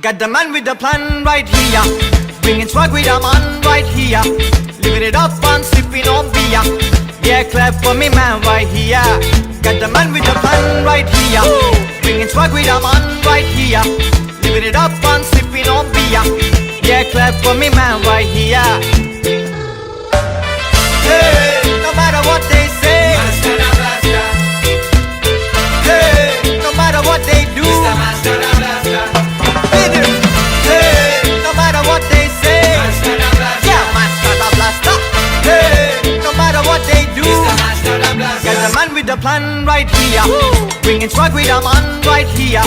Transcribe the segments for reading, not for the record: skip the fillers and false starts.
Got the man with the plan right here, bringing swag with a man right here, living it up and sipping on beer. Yeah, clap for me man right here. Got the man with the plan right here, bringing swag with a man right here, living it up and sipping on beer. Yeah, clap for me man right here. Hey, no matter what they say, hey, no matter what they do, no matter what they say, yeah, Master the Blaster. Hey, no matter what they do, got the man with the plan right here, bringing swag with a man right here,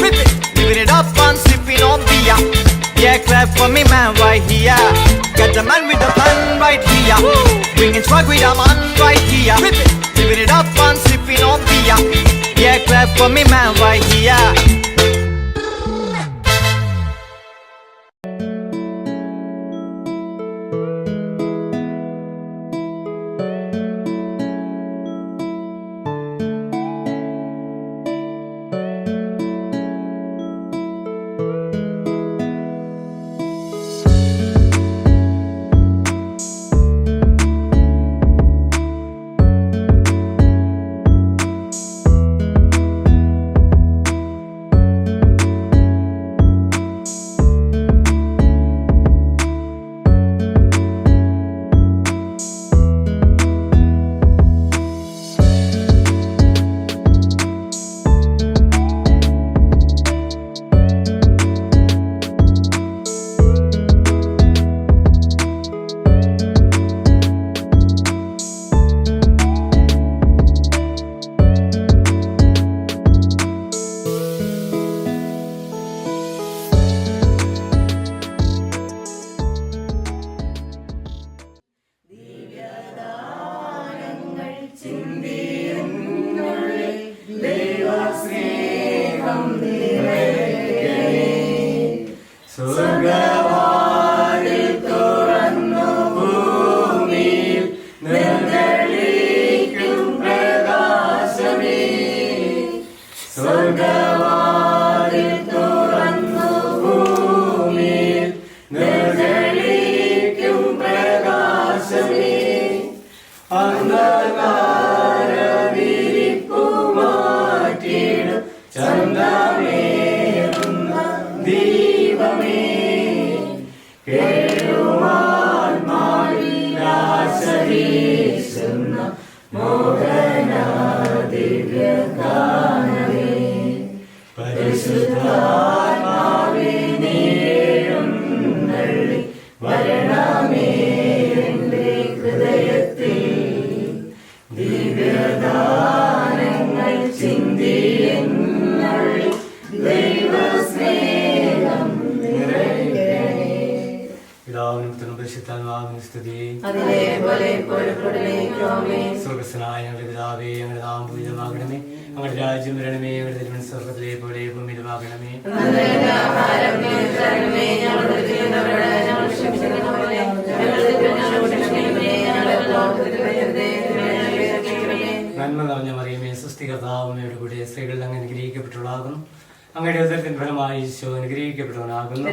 living it up and sipping on beer. Yeah, clap for me man right here. Got the man with the plan right here, bringing swag with a man right here, living it up and sipping on beer. Yeah, clap for me man right here. സ്വർഗസ്നായ ഞങ്ങളുടെ പിതാവേ, ഞങ്ങളുടെ നാമം പൂജിതമാകണമേ, ഞങ്ങളുടെ രാജ്യം വരണമേ, ഞങ്ങളുടെ തിരുമനസ്സ് സ്വർഗ്ഗത്തിലെ പോലെ ഭൂമിയിലുമാകണമേ. നന്മ നിറഞ്ഞ മറിയമേ, സ്വസ്തി കർത്താവ് അങ്ങയുടെ കൂടെ, സ്ത്രീകളിൽ അങ്ങ് അനുഗ്രഹിക്കപ്പെട്ടുള്ളതാകുന്നു. അങ്ങയുടെ ഉദരത്തിൻ ഫലമായി ഈശോ അനുഗ്രഹിക്കപ്പെട്ടവനാകുന്നു.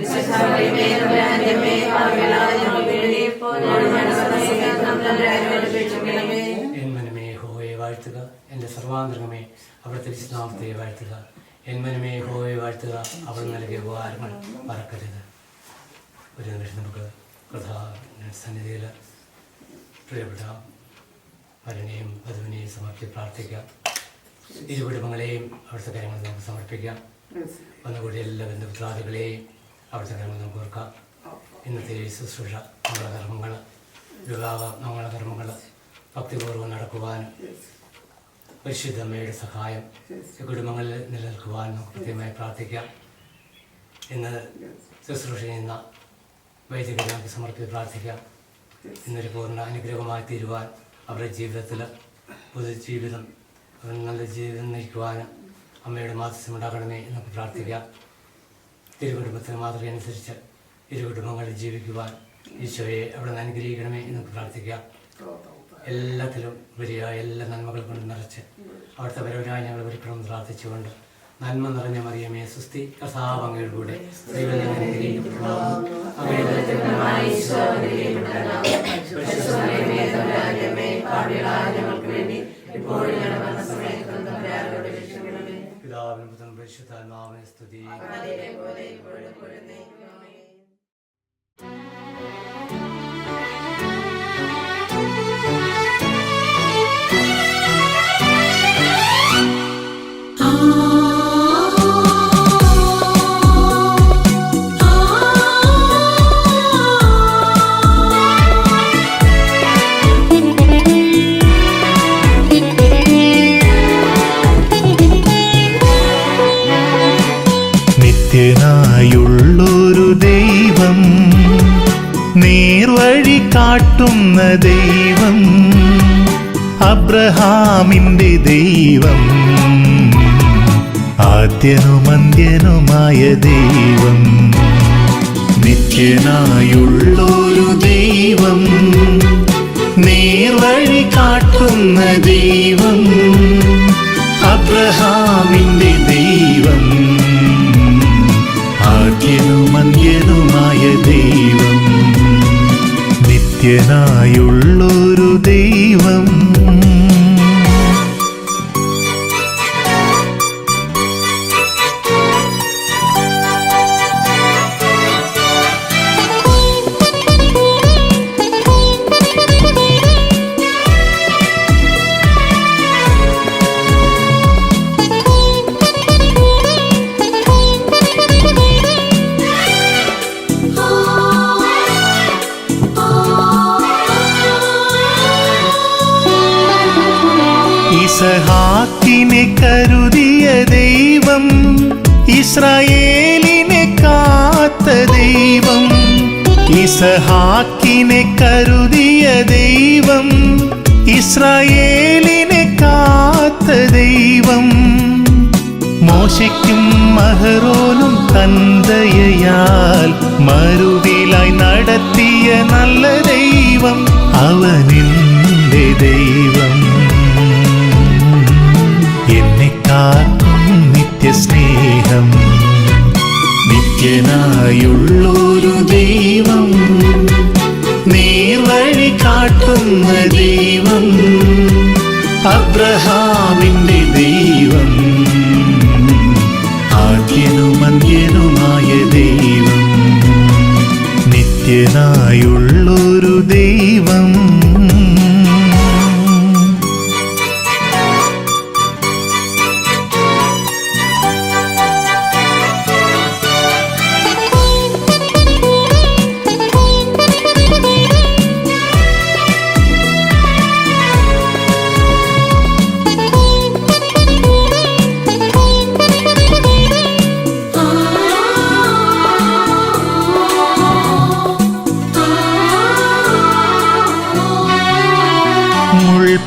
എൻ മനമേ യഹോവയെ വാഴ്ത്തുക, എൻ്റെ സർവാന്തരംഗമേ അവിടുത്തെ വിശുദ്ധനാമത്തെ വാഴ്ത്തുക. എൻ മനമേ യഹോവയെ വാഴ്ത്തുക, അവൾ നൽകിയ ഉപകാരങ്ങൾ മറക്കരുത്. ഒരു നിമിഷം നമുക്ക് സന്നിധിയിൽ പ്രിയപ്പെട്ട വരനെയും വധുവിനെയും സമർപ്പിച്ച് പ്രാർത്ഥിക്കാം. ഇരു കുടുംബങ്ങളെയും അവിടുത്തെ കാര്യങ്ങൾ നമുക്ക് സമർപ്പിക്കാം. വന്നുകൂടി എല്ലാ ബന്ധുമിത്രാദികളെയും അവിടുത്തെ കാര്യങ്ങൾ നമുക്ക് ഓർക്കാം. ഇന്നത്തെ ശുശ്രൂഷ മംഗളകർമ്മങ്ങൾ, വിവാഹ മംഗളകർമ്മങ്ങൾ ഭക്തിപൂർവ്വം നടക്കുവാൻ പരിശുദ്ധമ്മയുടെ സഹായം കുടുംബങ്ങളിൽ നിലനിൽക്കുവാൻ നമുക്ക് കൃത്യമായി പ്രാർത്ഥിക്കാം. ഇന്ന് ശുശ്രൂഷ ചെയ്യുന്ന വൈദികരെ നമുക്ക് സമർപ്പിച്ച് പ്രാർത്ഥിക്കാം. ഇന്നൊരു പൂർണ്ണ അനുഗ്രഹമായി തീരുവാൻ, അവരുടെ ജീവിതത്തിൽ പുതുജീവിതം, നല്ല ജീവിതം നയിക്കുവാനും അമ്മയുടെ മാധ്യസ്ഥം ഉണ്ടാകണമേ എന്നൊക്കെ പ്രാർത്ഥിക്കാം. തിരുകുടുംബത്തിന് മാതൃകയനുസരിച്ച് ഇരുകുടുംബങ്ങളിൽ ജീവിക്കുവാൻ ഈശോയെ അവിടെ നിന്ന് അനുഗ്രഹിക്കണമേ എന്നൊക്കെ പ്രാർത്ഥിക്കാം. എല്ലാത്തിലും വലിയ എല്ലാ നന്മകൾ കൊണ്ട് നിറച്ച് അവിടുത്തെ പരവരായി ഞങ്ങൾ ഒരുക്കണം പ്രാർത്ഥിച്ചുകൊണ്ട് നന്മ നിറഞ്ഞ മറിയമേ സുസ്തി കർത്താവ് അങ്ങയുടെ കൂടെ പിതാവിനും പുത്രനും പരിശുദ്ധാത്മാവിനെ സ്തുതി. നിത്യനായുള്ളൊരു ദൈവം, നേർവഴി കാട്ടുന്ന ദൈവം, അബ്രഹാമിന്റെ ദൈവം, ആദ്യനും അന്ത്യനുമായ ദൈവം. നിത്യനായുള്ളൊരു ദൈവം, നേർവഴി കാട്ടുന്ന ദൈവം, അബ്രഹാമിന്റെ ദൈവം, ആദ്യനും അന്ത്യനുമായ ദൈവം. നിത്യനായുള്ളൊരു ദൈവം. ഇസഹാക്കിനെ കരുതിയ ദൈവം, ഇസ്രായേലിനെ കാത്ത ദൈവം. ഇസഹാക്കിനെ കരുതിയ ദൈവം, ഇസ്രായേലിനെ കാത്ത ദൈവം. മോശയ്ക്കും അഹരോനും തന്തയാൽ മരുവിലായി നടത്തിയ നല്ല ദൈവം, അവനെന്റെ ദൈവം. എന്നെ കാക്കും നിത്യസ്നേഹം. നിത്യനായുള്ളൊരു ദൈവം, നേർവഴി കാട്ടുന്ന ദൈവം, അബ്രഹാമിന്റെ ദൈവം, ആദ്യനും അന്ത്യനുമായ ദൈവം. നിത്യനായുള്ളൊരു ദൈവം.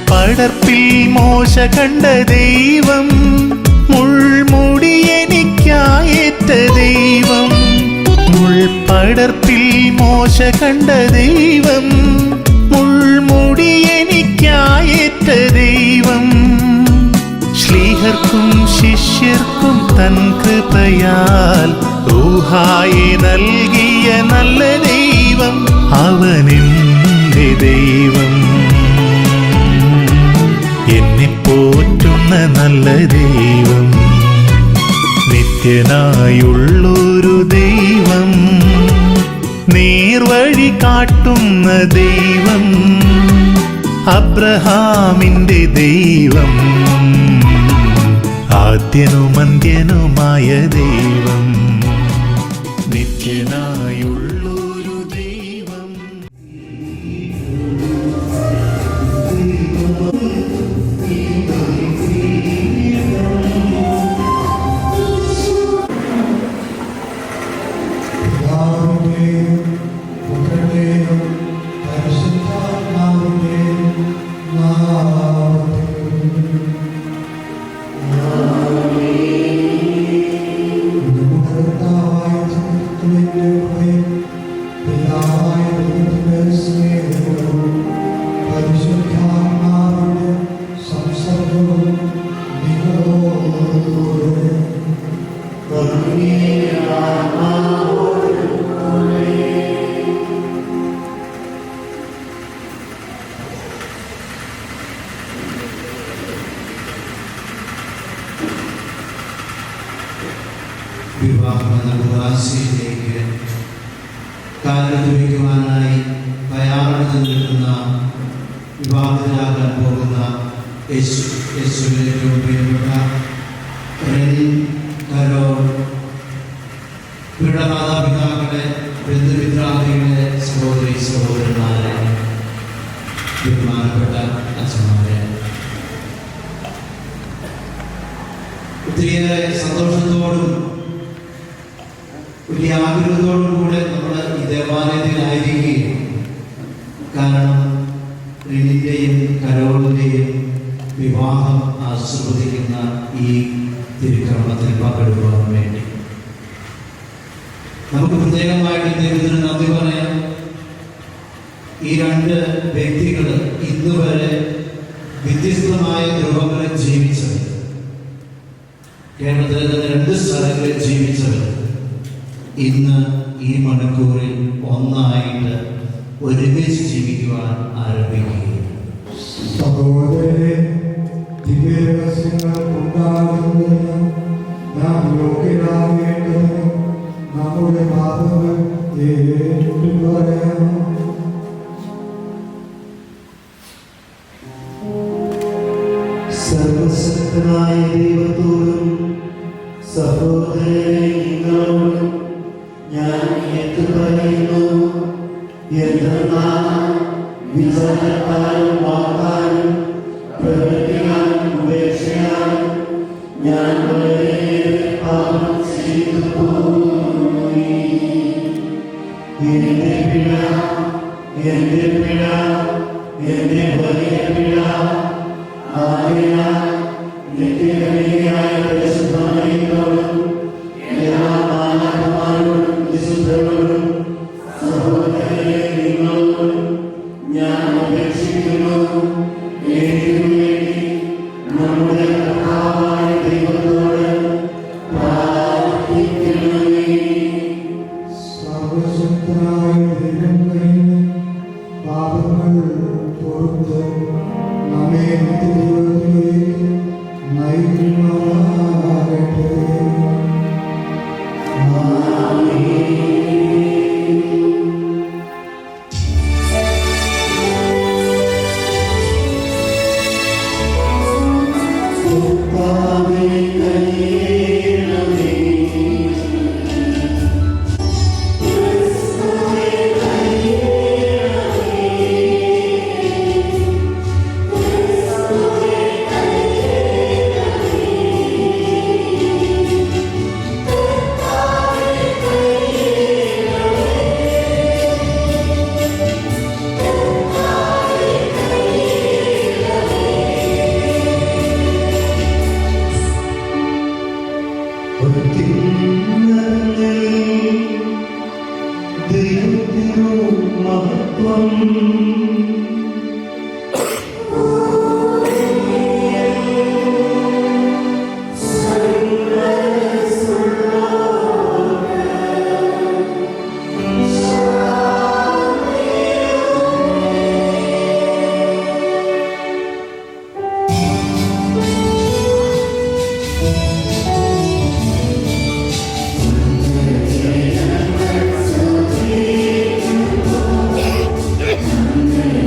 പടർപ്പിൽ മോശ കണ്ട ദൈവം, മുൾമുടി എനിക്കായേറ്റ ദൈവം. മുൾപടർപ്പിൽ മോശ കണ്ട ദൈവം, മുൾമുടി എനിക്കായേറ്റ ദൈവം. ശ്ലീഹർക്കും ശിഷ്യർക്കും തൻ കൃപയാൽ റൂഹായെ നൽകിയ നല്ല ദൈവം, അവനെന്റെ ദൈവം. എന്നെ പോറ്റുന്ന നല്ല ദൈവം. നിത്യനായുള്ളൊരു ദൈവം, നേർവഴി കാട്ടുന്ന ദൈവം, അബ്രഹാമിന്റെ ദൈവം, ആദ്യനും അന്ത്യനുമായ ദൈവം. നിത്യനായുള്ളൊരു ദൈവം. Amen. വിവാഹത്തിലേക്ക് കാലെടുത്ത് വയ്ക്കുവാനായി തയ്യാറെടുത്ത് നിൽക്കുന്ന വിവാഹത്തിലാകാൻ പോകുന്ന യേശുവിന്റെ ഏറ്റവും പ്രിയപ്പെട്ട കരോൾ, ഇവരുടെ മാതാപിതാക്കളെ, ബന്ധുമിത്രാദികളെ, സഹോദരി സഹോദരന്മാരെ, ബഹുമാനപ്പെട്ട അച്ഛന്മാരെ, ഒത്തിരിയേറെ സന്തോഷത്തോടും വലിയ ആഗ്രഹത്തോടും കൂടെ നമ്മൾ ഈ ദേവാലയത്തിലായിരിക്കുകയും, കാരണം റിനിന്റെയും കരോളിന്റെയും വിവാഹം ആശീർവദിക്കുന്ന ഈ തിരുക്കർമ്മത്തിൽ പങ്കെടുക്കുവാൻ വേണ്ടി നമുക്ക് പ്രത്യേകമായിട്ട് ദൈവത്തിന് നന്ദി പറയാം. ഈ രണ്ട് വ്യക്തികൾ ഇന്ന് വരെ വ്യത്യസ്തമായ ധ്രുവങ്ങളിൽ ജീവിച്ചവർ, കേരളത്തിലെ തന്നെ 2 സ്ഥലങ്ങളിൽ ജീവിച്ചവർ ഇന്ന് ഈ മണിക്കൂറിൽ ഒന്നായിട്ട് ഒരുമിച്ച് ജീവിക്കുവാൻ ആരംഭിക്കുകയും സഹോദരരെ, ദിവ്യരഹസ്യങ്ങൾ ഉണ്ടാകുന്നതിന് നാം യോഗ്യരാകേണ്ടതിന് നമ്മുടെ പാപങ്ങൾ ഏറ്റുപറയണം. സർവശക്തനായ ദൈവത്തോടും സഹോദരരെ നിങ്ങളോടും ഞാൻ ഏറ്റുപറയുന്നു. എന്തെന്നാൽ വിചാരത്താലും വാക്കാലും പ്രവൃത്തിയാലും ഉപേക്ഷയാലും ഞാൻ വളരെയേറെ പാപം ചെയ്തു പോയി. എന്റെ പിഴ, എന്റെ പിഴ, എന്റെ വലിയ പിഴ. ആകയാൽ നിത്യകന്യകയായ പരിശുദ്ധമറിയത്തോടും എല്ലാ മാലാഖമാരോടും വിശുദ്ധരോടും സഹോദരരെ നിങ്ങളോടും ഞാൻ അപേക്ഷിക്കുന്നു. എനിക്ക് വേണ്ടി നമ്മുടെ കർത്താവായ ദൈവത്തോട് പ്രാർത്ഥിക്കണമേ. സർവശക്തനായ ദൈവം കഴിഞ്ഞ് പാപങ്ങൾ പൊറുത്ത് നമ്മെ നിത്യജീവിതത്തിലേക്ക് നയിക്കുമാറാകട്ടെ. ദൈവത്തിനു മഹത്വം. Amen.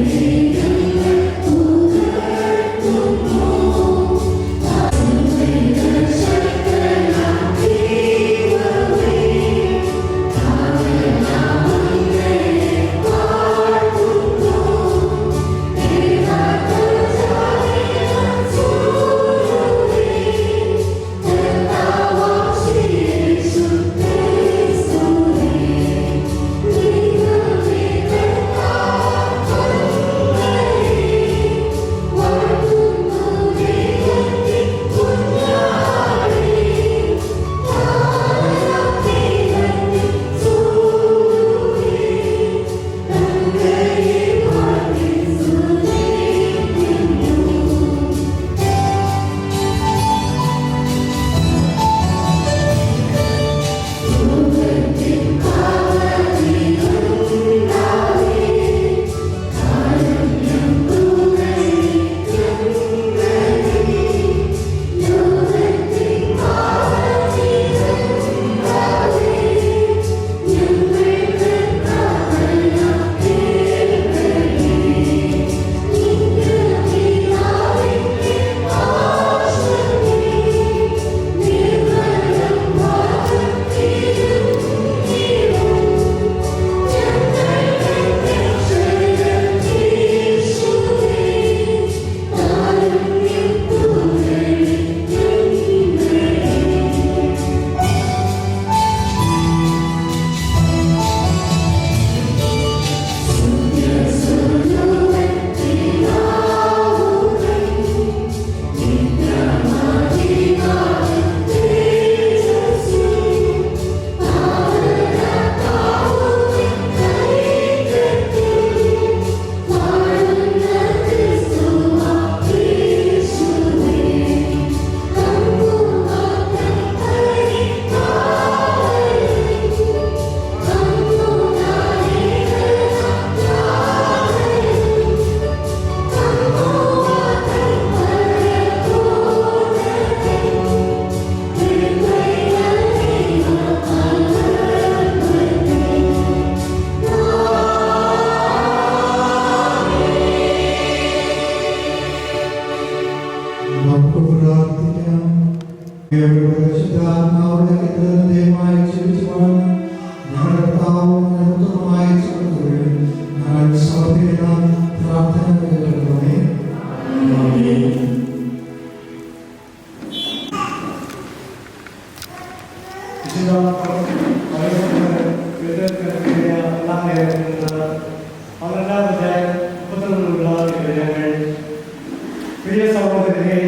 പ്രിയ സഹോദരനെ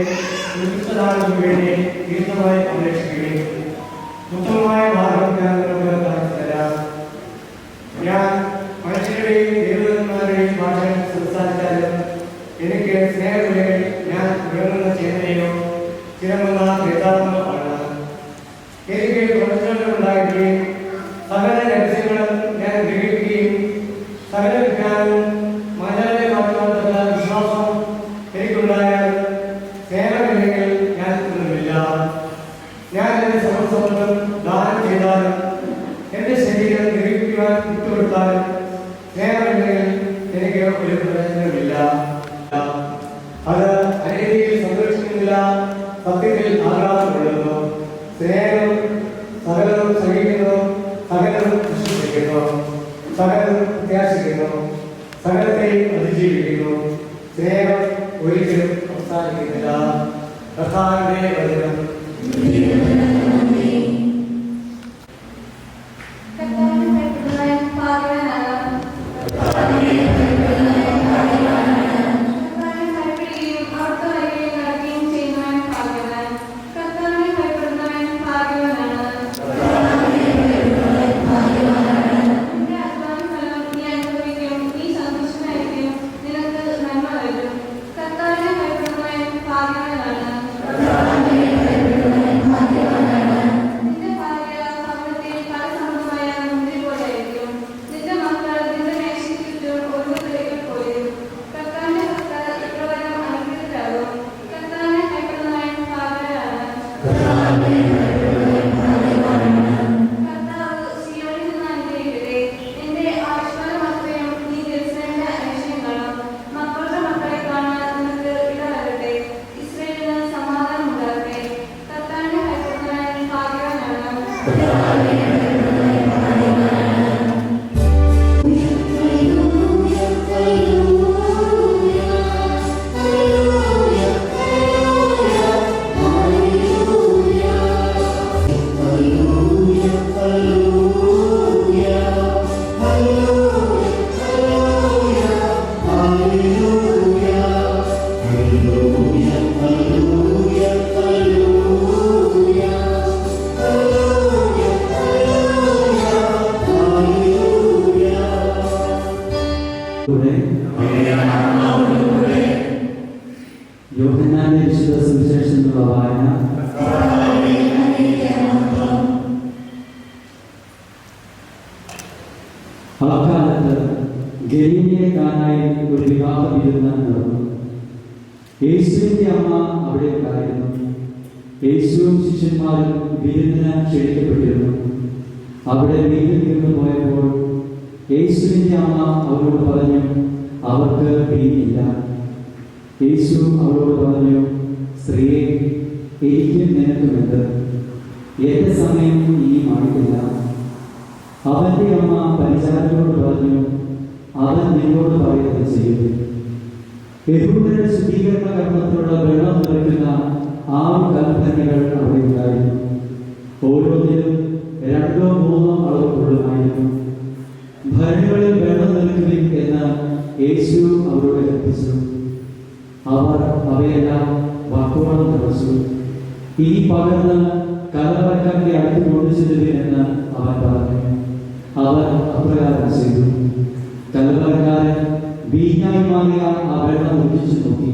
നിമിഷനാളിന് വേണ്ടി തീർത്ഥമായി അപേക്ഷിക്കുകയും ഉത്തമമായ മാർഗം ഞാൻ നിങ്ങൾക്ക് കാണിച്ചു തരാം. ഞാൻ മനുഷ്യരുടെയും ദൈവന്മാരുടെയും ഭാഷയിൽ സംസാരിച്ചാലും എനിക്ക് സ്നേഹമില്ലെങ്കിൽ ഞാൻ ഉയർന്ന ചേനയോ ചിരമുള്ള നേതാവുമാണ്. എനിക്ക് പ്രവചനങ്ങളുണ്ടായിരിക്കുകയും സകല രഹസ്യങ്ങളും ഞാൻ ഗ്രഹിക്കുകയും സകല വിജ്ഞാനവും മനുഷ്യരെ മാറ്റുവാനുള്ള വിശ്വാസം എനിക്കുണ്ടായാൽ സ്നേഹമില്ലെങ്കിൽ ഞാൻ ഒന്നുമില്ല. ഞാൻ എൻ്റെ സമസ്തം ദാനം ചെയ്താലും എൻ്റെ ശരീരം ഗ്രഹിക്കുവാൻ വിട്ടുകൊടുത്താലും സ്നേഹമില്ലെങ്കിൽ എനിക്ക് ഒരു പ്രയോജനമില്ല. അത് അനീതിയിൽ സന്തോഷിക്കുന്നില്ല, സത്യത്തിൽ ആഹ്ലാദപ്പെടുന്നു. സ്നേഹം സകലവും സഹിക്കുന്നു, സകലവും വിശ്വസിക്കുന്നു, സകലവും പ്രത്യാശിക്കുന്നു, സകലത്തെയും അതിജീവിക്കുന്നു. സ്നേഹം ഒരിക്കലും അവസാനിക്കുന്നില്ല. കർത്താവിന്റെ വചനം. യോഹന്നാന്റെ വിശുദ്ധ സുവിശേഷത്തിലുള്ള വായന. അക്കാലത്ത് ഗലീലയിലെ കാനായിൽ ഒരു വിവാഹ വിരുന്ന് നടന്നു. യേശുവിന്റെ അമ്മ അവിടെ ഉണ്ടായിരുന്നു. യേശുവും ശിഷ്യന്മാരും വിരുന്നിന് ക്ഷണിക്കപ്പെട്ടിരുന്നു. അവിടെ വീട്ടിൽ നിന്ന് പോയപ്പോൾ യേശുവിന്റെ അമ്മ അവരോട് പറഞ്ഞു, അവർക്ക് വീഞ്ഞില്ല. യേശു അവരോട് പറഞ്ഞു, സ്ത്രീയെ, എനിക്കും നിനക്കുമെന്ത്? എന്റെ സമയം ഇനി ആയിട്ടില്ല. അവന്റെ അമ്മ പരിചാരകരോട് പറഞ്ഞു, അവൻ നിങ്ങളോട് പറയുന്നത് ചെയ്യും. യഹൂദരുടെ ശുദ്ധീകരണ കർമ്മത്തിലുള്ള വെള്ളം നിറയ്ക്കുന്ന 6 കൽഭരണികൾ അവിടെ ഉണ്ടായിരുന്നു. ഓരോന്നിലും 2 or 3 അളവ് കൊള്ളുമായിരുന്നു. ഭരണികളിൽ വെള്ളം നിറയ്ക്കുവിൻ എന്ന് യേശു അവരോട് കൽപ്പിച്ചു. അവർ അവയെല്ലാം വാക്കോളം നിറച്ചു. ഇനി പകർന്ന് കലവറക്കാരന്റെ അടുത്ത് കൊണ്ടുചെല്ലുവിനെന്ന് അവൻ പറഞ്ഞു. അവർ അപ്രകാരം ചെയ്തു. കലവറക്കാരൻ വീഞ്ഞായി മാറിയ ആ വെള്ളം ഒഴിച്ചു നോക്കി.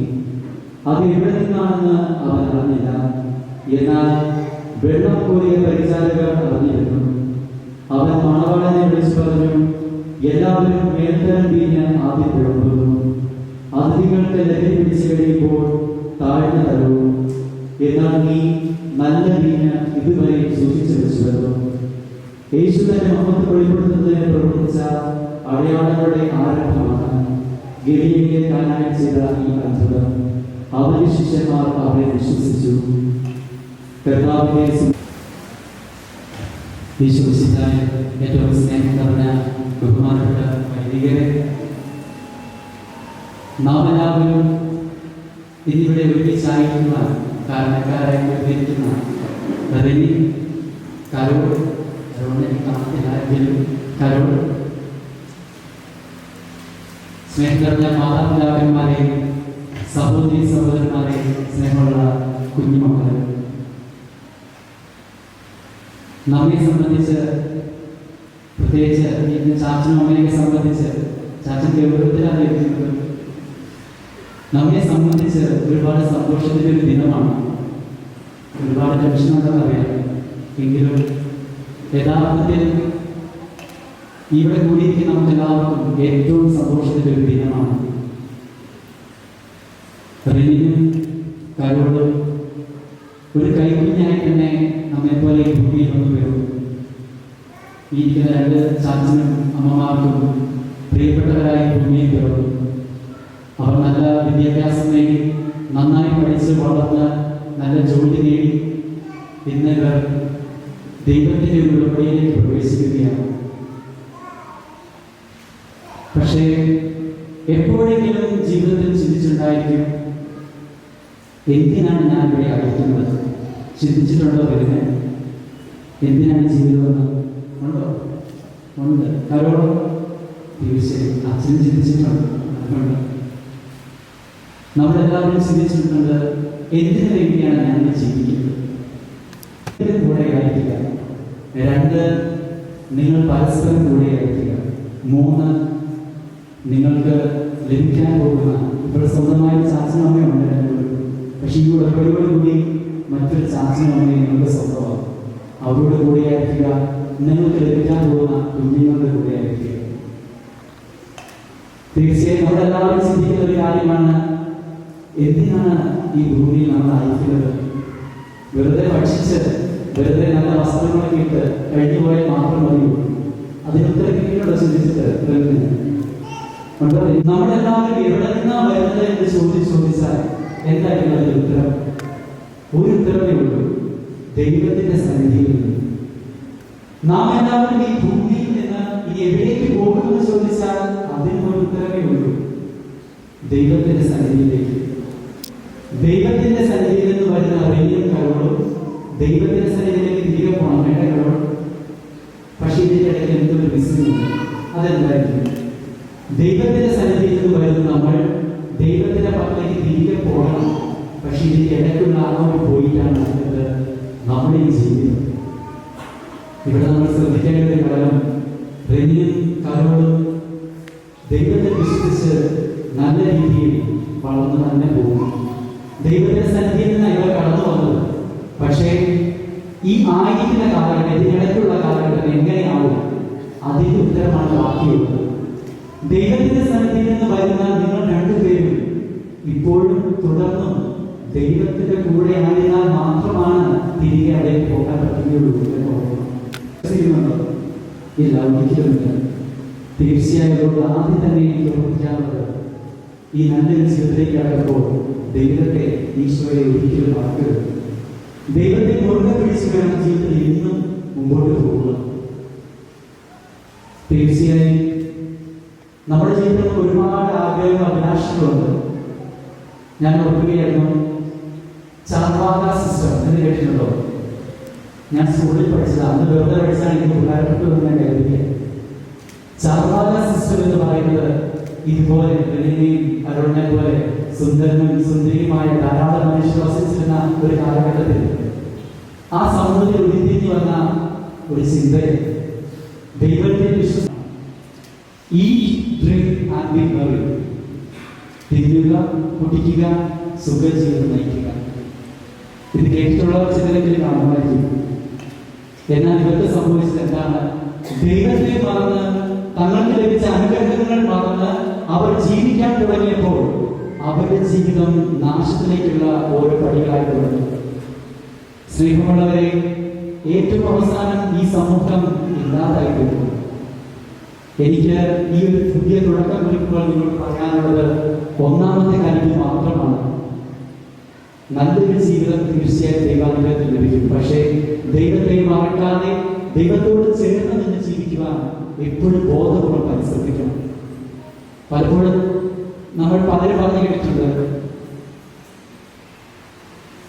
അത് എവിടെ നിന്നാണെന്ന് അവൻ അറിഞ്ഞില്ല. എന്നാൽ വെള്ളം കോരിയ പരിചാരകർ അറിഞ്ഞിരുന്നു. അവൻ മണവാളനെ വിളിച്ചു പറഞ്ഞു, എല്ലാവരും മേൽത്തരം വീഞ്ഞ് ആദ്യം വിളമ്പുന്നു. അതിഥികൾക്ക് ലഹരി പിടിച്ചു കഴിയുമ്പോൾ താഴ്ന്ന തരവും. എന്നാൽ നീ നല്ല വീഞ്ഞ് ഇതുവരെ സൂക്ഷിച്ചു വെച്ചുവല്ലോ. യേശു തന്നെ മഹത്വം വെളിപ്പെടുത്തുന്നതിന് പ്രവർത്തിച്ച അടയാളങ്ങളുടെ ആരംഭമാണ് ഗലീലയിലെ കാനായിൽ ചെയ്ത ഈ അത്ഭുതം. അവന്റെ ശിഷ്യന്മാർ അവരെ വിശ്വസിച്ചു. കർത്താവിന്റെ വിശ്വസിച്ചാൽ ഏറ്റവും സ്നേഹം നിറഞ്ഞ ബഹുമാനപ്പെട്ട വൈദികരെ, നാം എല്ലാവരും ഇന്നിവിടെ ഒരുമിച്ചായിരിക്കുന്ന കാരണക്കാരെ ഉദ്ധരിക്കുന്ന റെനി, കരോട്, കാണത്തില്ലായെങ്കിലും കരോൾ, സ്നേഹം നിറഞ്ഞ മാതാപിതാക്കന്മാരെ, സഹോദരി സഹോദരന്മാരെ, സ്നേഹമുള്ള കുഞ്ഞുമക്കളെ, നമ്മെ സംബന്ധിച്ച്, പ്രത്യേകിച്ച് ഇന്ന് ചാച്ചനും അമ്മയെ സംബന്ധിച്ച്, ചാച്ചൻ്റെ ഓരോരുത്തരാണ് എഴുതുന്നത്, നമ്മെ സംബന്ധിച്ച് ഒരുപാട് സന്തോഷത്തിൻ്റെ ഒരു ദിനമാണ്. ഒരുപാട് ടെൻഷനുണ്ടെന്ന് അറിയാം. എങ്കിലും യഥാർത്ഥത്തിൽ ഇവിടെ കൂടിയിരിക്കുന്ന നമുക്ക് എല്ലാവർക്കും ഏറ്റവും സന്തോഷത്തിൻ്റെ ഒരു ദിനമാണ്. റിനിയും കരോളും ഒരു കൈക്കുഞ്ഞായി തന്നെ നമ്മെപ്പോലെ ഭൂമിയിൽ വന്നു വരും. ഈ ഇരിക്കുന്ന രണ്ട് ചാച്ചനും അമ്മമാർക്കും പ്രിയപ്പെട്ടവരായി ഭൂമിയിൽ വരും. അവർ നല്ല വിദ്യാഭ്യാസം നേടി, നന്നായി പഠിച്ച് വളർന്ന് നല്ല ജോലി നേടി ഇന്ന് ഇവർ ദൈവത്തിൻ്റെ ഒരു ഉടമ്പടിയിലേക്ക് പ്രവേശിക്കുകയാണ്. പക്ഷേ എപ്പോഴെങ്കിലും ജീവിതത്തിൽ ചിന്തിച്ചിട്ടുണ്ടായിരിക്കും, എന്തിനാണ് ഞാൻ ഇവിടെ അയക്കുന്നത്? ചിന്തിച്ചിട്ടുണ്ടോ വരുന്നത്? എന്തിനാണ് ജീവിതമെന്ന് ഉണ്ടോ? ഉണ്ട്. കരോളോ? തീർച്ചയായും അച്ഛനും ചിന്തിച്ചിട്ടുണ്ട്. അതുകൊണ്ട് നമ്മളെല്ലാവരും ചിന്തിച്ചിട്ടുണ്ട്, എന്തിനു വേണ്ടിയാണ് ഞാൻ ജീവിക്കുന്നത്? കൂടെ ആയിരിക്കുക. 2, നിങ്ങൾ പരസ്പരം കൂടെ ആയിരിക്കുക. 3, നിങ്ങൾക്ക് ലഭിക്കാൻ പോകുന്ന, ഇപ്പോൾ സ്വന്തമായ ചാച്ചനും അമ്മയുണ്ട് രണ്ടുപേരും, പക്ഷേ ഈ ഉടമ്പടിയോടുകൂടി മറ്റൊരു ചാച്ചനും അമ്മയും നിങ്ങൾക്ക് സ്വന്തമാകും. അവരോട് കൂടെ ആയിരിക്കുക. നിങ്ങൾക്ക് ലഭിക്കാൻ പോകുന്ന കുഞ്ഞുങ്ങളുടെ കൂടെ ആയിരിക്കുക. തീർച്ചയായും നമ്മളെല്ലാവരും ചിന്തിക്കുന്ന ഒരു കാര്യമാണ്, എന്തിനാണ് ഈ ഭൂമിയിൽ നമ്മൾ അയക്കുന്നത്? വെറുതെ ഭക്ഷിച്ച്, വെറുതെ നല്ല വസ്ത്രങ്ങളൊക്കെ ഇട്ട് കഴിഞ്ഞു പോയാൽ മാത്രം മതിയോ? അതിനുത്തരം കീഴോടെ ചിന്തിച്ചിട്ട് നമ്മളെല്ലാവരും എവിടെ നിന്നാണ് വരുന്നത് എന്ന് ചോദിച്ചാൽ എന്തായിരിക്കും അതിന്റെ ഉത്തരം? ഒരു ഉത്തരവേ ഉള്ളൂ, ദൈവത്തിന്റെ സന്നിധിയിൽ നിന്ന്. നാം എല്ലാവരും ഈ ഭൂമിയിൽ നിന്ന് ഇനി എവിടേക്ക് പോകുമെന്ന് ചോദിച്ചാൽ അതിന് ഒരു ഉത്തരവേ ഉള്ളൂ, ദൈവത്തിന്റെ സന്നിധിയിലേക്ക്. ദൈവത്തിന്റെ സന്നിധിയിൽ നിന്ന് വരുന്ന റിനിയും കരോളും ദൈവത്തിന്റെ സന്നിധിയിലേക്ക് തിരികെ പോകണം. വേണ്ട കരോൾ, പക്ഷെ ഇതിന്റെ ഇടയ്ക്ക് എന്തൊരു മിസ്സിംഗ്. അതെന്തായിരിക്കും? ദൈവത്തിന്റെ സന്നിധിയിൽ നിന്ന് വരുന്ന നമ്മൾ ദൈവത്തിന്റെ പക്കലേക്ക് തിരികെ പോകണം. പക്ഷെ ഇതിന്റെ ഇടയ്ക്കുള്ള ആളോട് പോയിട്ടാണ് നമ്മുടെ ഈ ജീവിതം. ഇവിടെ നമ്മൾ ശ്രദ്ധിക്കേണ്ട ഒരു കാര്യം, റിനിയും കരോളും ദൈവത്തെ വിശ്വസിച്ച് നല്ല രീതിയിൽ വളർന്നു തന്നെ പോകും. ദൈവത്തിന്റെ സന്നിധിയിൽ നിന്ന് ഇവർ കടന്നു വന്നത്. പക്ഷേ ഈ ആയിരിക്കുന്ന കാലഘട്ടം, ഇതിനിടയ്ക്കുള്ള കാലഘട്ടം എങ്ങനെയാവും? അതിന്റെ ഉത്തരമാണ് ബാക്കിയുള്ളത്. ദൈവത്തിന്റെ സന്നിധിയിൽ നിന്ന് വരുന്ന നിങ്ങൾ രണ്ടുപേരും ഇപ്പോഴും തുടർന്നും ദൈവത്തിന്റെ കൂടെ ആയതിനാൽ മാത്രമാണ് തിരികെ അവിടേക്ക് പോകാൻ പറ്റുകയുള്ളൂ എന്ന് ഓർക്കണം. ഇല്ല, ഒരിക്കലുമില്ല. തീർച്ചയായും ആദ്യം തന്നെ എനിക്ക് ഓർമ്മിക്കാനുള്ളത്, ഈ നല്ലൊരു ജീവിതത്തിലേക്ക് കടക്കുമ്പോൾ ദൈവത്തെ, ഈശോയെ ഒരിക്കലും മറക്കരുത്. ദൈവത്തെ മുറുകെ പിടിച്ചു വേണം ജീവിതത്തിൽ ഇന്നും മുമ്പോട്ട് പോകുക. തീർച്ചയായും നമ്മുടെ ജീവിതത്തിൽ ഒരുപാട് ആഗ്രഹങ്ങളും അഭിലാഷങ്ങളുണ്ട്. ഞാൻ ഓർക്കുകയായിരുന്നു, ചാർവാക സിസ്റ്റം എന്ന് കേട്ടിട്ടുണ്ടോ? ഞാൻ സ്കൂളിൽ പഠിച്ചത്, അന്ന് വെറുതെ പഠിച്ചാണ് എനിക്ക് ഉപകാരപ്പെട്ടു എന്ന് ഞാൻ കരുതിയ ചാർവാക സിസ്റ്റം എന്ന് പറയുന്നത് ഇതുപോലെ കരോളിനെ പോലെ സുന്ദരനും സുന്ദരിയുമായ ധാരാളം മനുഷ്യർ വസിച്ചിരുന്ന ഒരു കാലഘട്ടത്തിൽ ആ സമൂഹത്തിൽ ഉരുത്തിരിഞ്ഞു വന്ന ഒരു ചിന്തയെ ദൈവത്തെ വിശ്വസിക്കുക. ഈ ഡ്രിങ്ക് ആൻഡ് ബി മെറി, തിന്നുക, കുടിക്കുക, സുഖജീവിതം നയിക്കുക. ഇത് കേട്ടിട്ടുള്ളവർ ചിലരെങ്കിലും കാണുമായിരിക്കും. എന്നാൽ ഇവർക്ക് സംഭവിച്ചത് എന്താണ്? ദൈവത്തെ മറന്ന്, തങ്ങൾക്ക് ലഭിച്ച അനുഗ്രഹങ്ങൾ മറന്ന് അവർ ജീവിക്കാൻ തുടങ്ങിയപ്പോൾ അവരുടെ ജീവിതം നാശത്തിലേക്കുള്ള ഓരോ പടികളായി തുടങ്ങി. സ്നേഹമുള്ളവരെ, ഏറ്റവും അവസാനം ഈ സമൂഹം ഇല്ലാതായി പോകും. എനിക്ക് ഈ ഒരു പുതിയ തുടക്കം കുറിക്കുമ്പോൾ നിങ്ങളോട് പറയാനുള്ളത് ഒന്നാമത്തെ കാര്യം മാത്രമാണ്. നല്ലൊരു ജീവിതം തീർച്ചയായും ദൈവാനുഗ്രഹത്തിൽ ലഭിക്കും. പക്ഷേ ദൈവത്തെ മറക്കാതെ ദൈവത്തോട് ചേർന്ന് നിന്ന് ജീവിക്കുവാൻ എപ്പോഴും ബോധപൂർവ്വം പരിശ്രമിക്കണം. പലപ്പോഴും നമ്മൾ പലരും പറഞ്ഞു കേട്ടിട്ടുണ്ട്,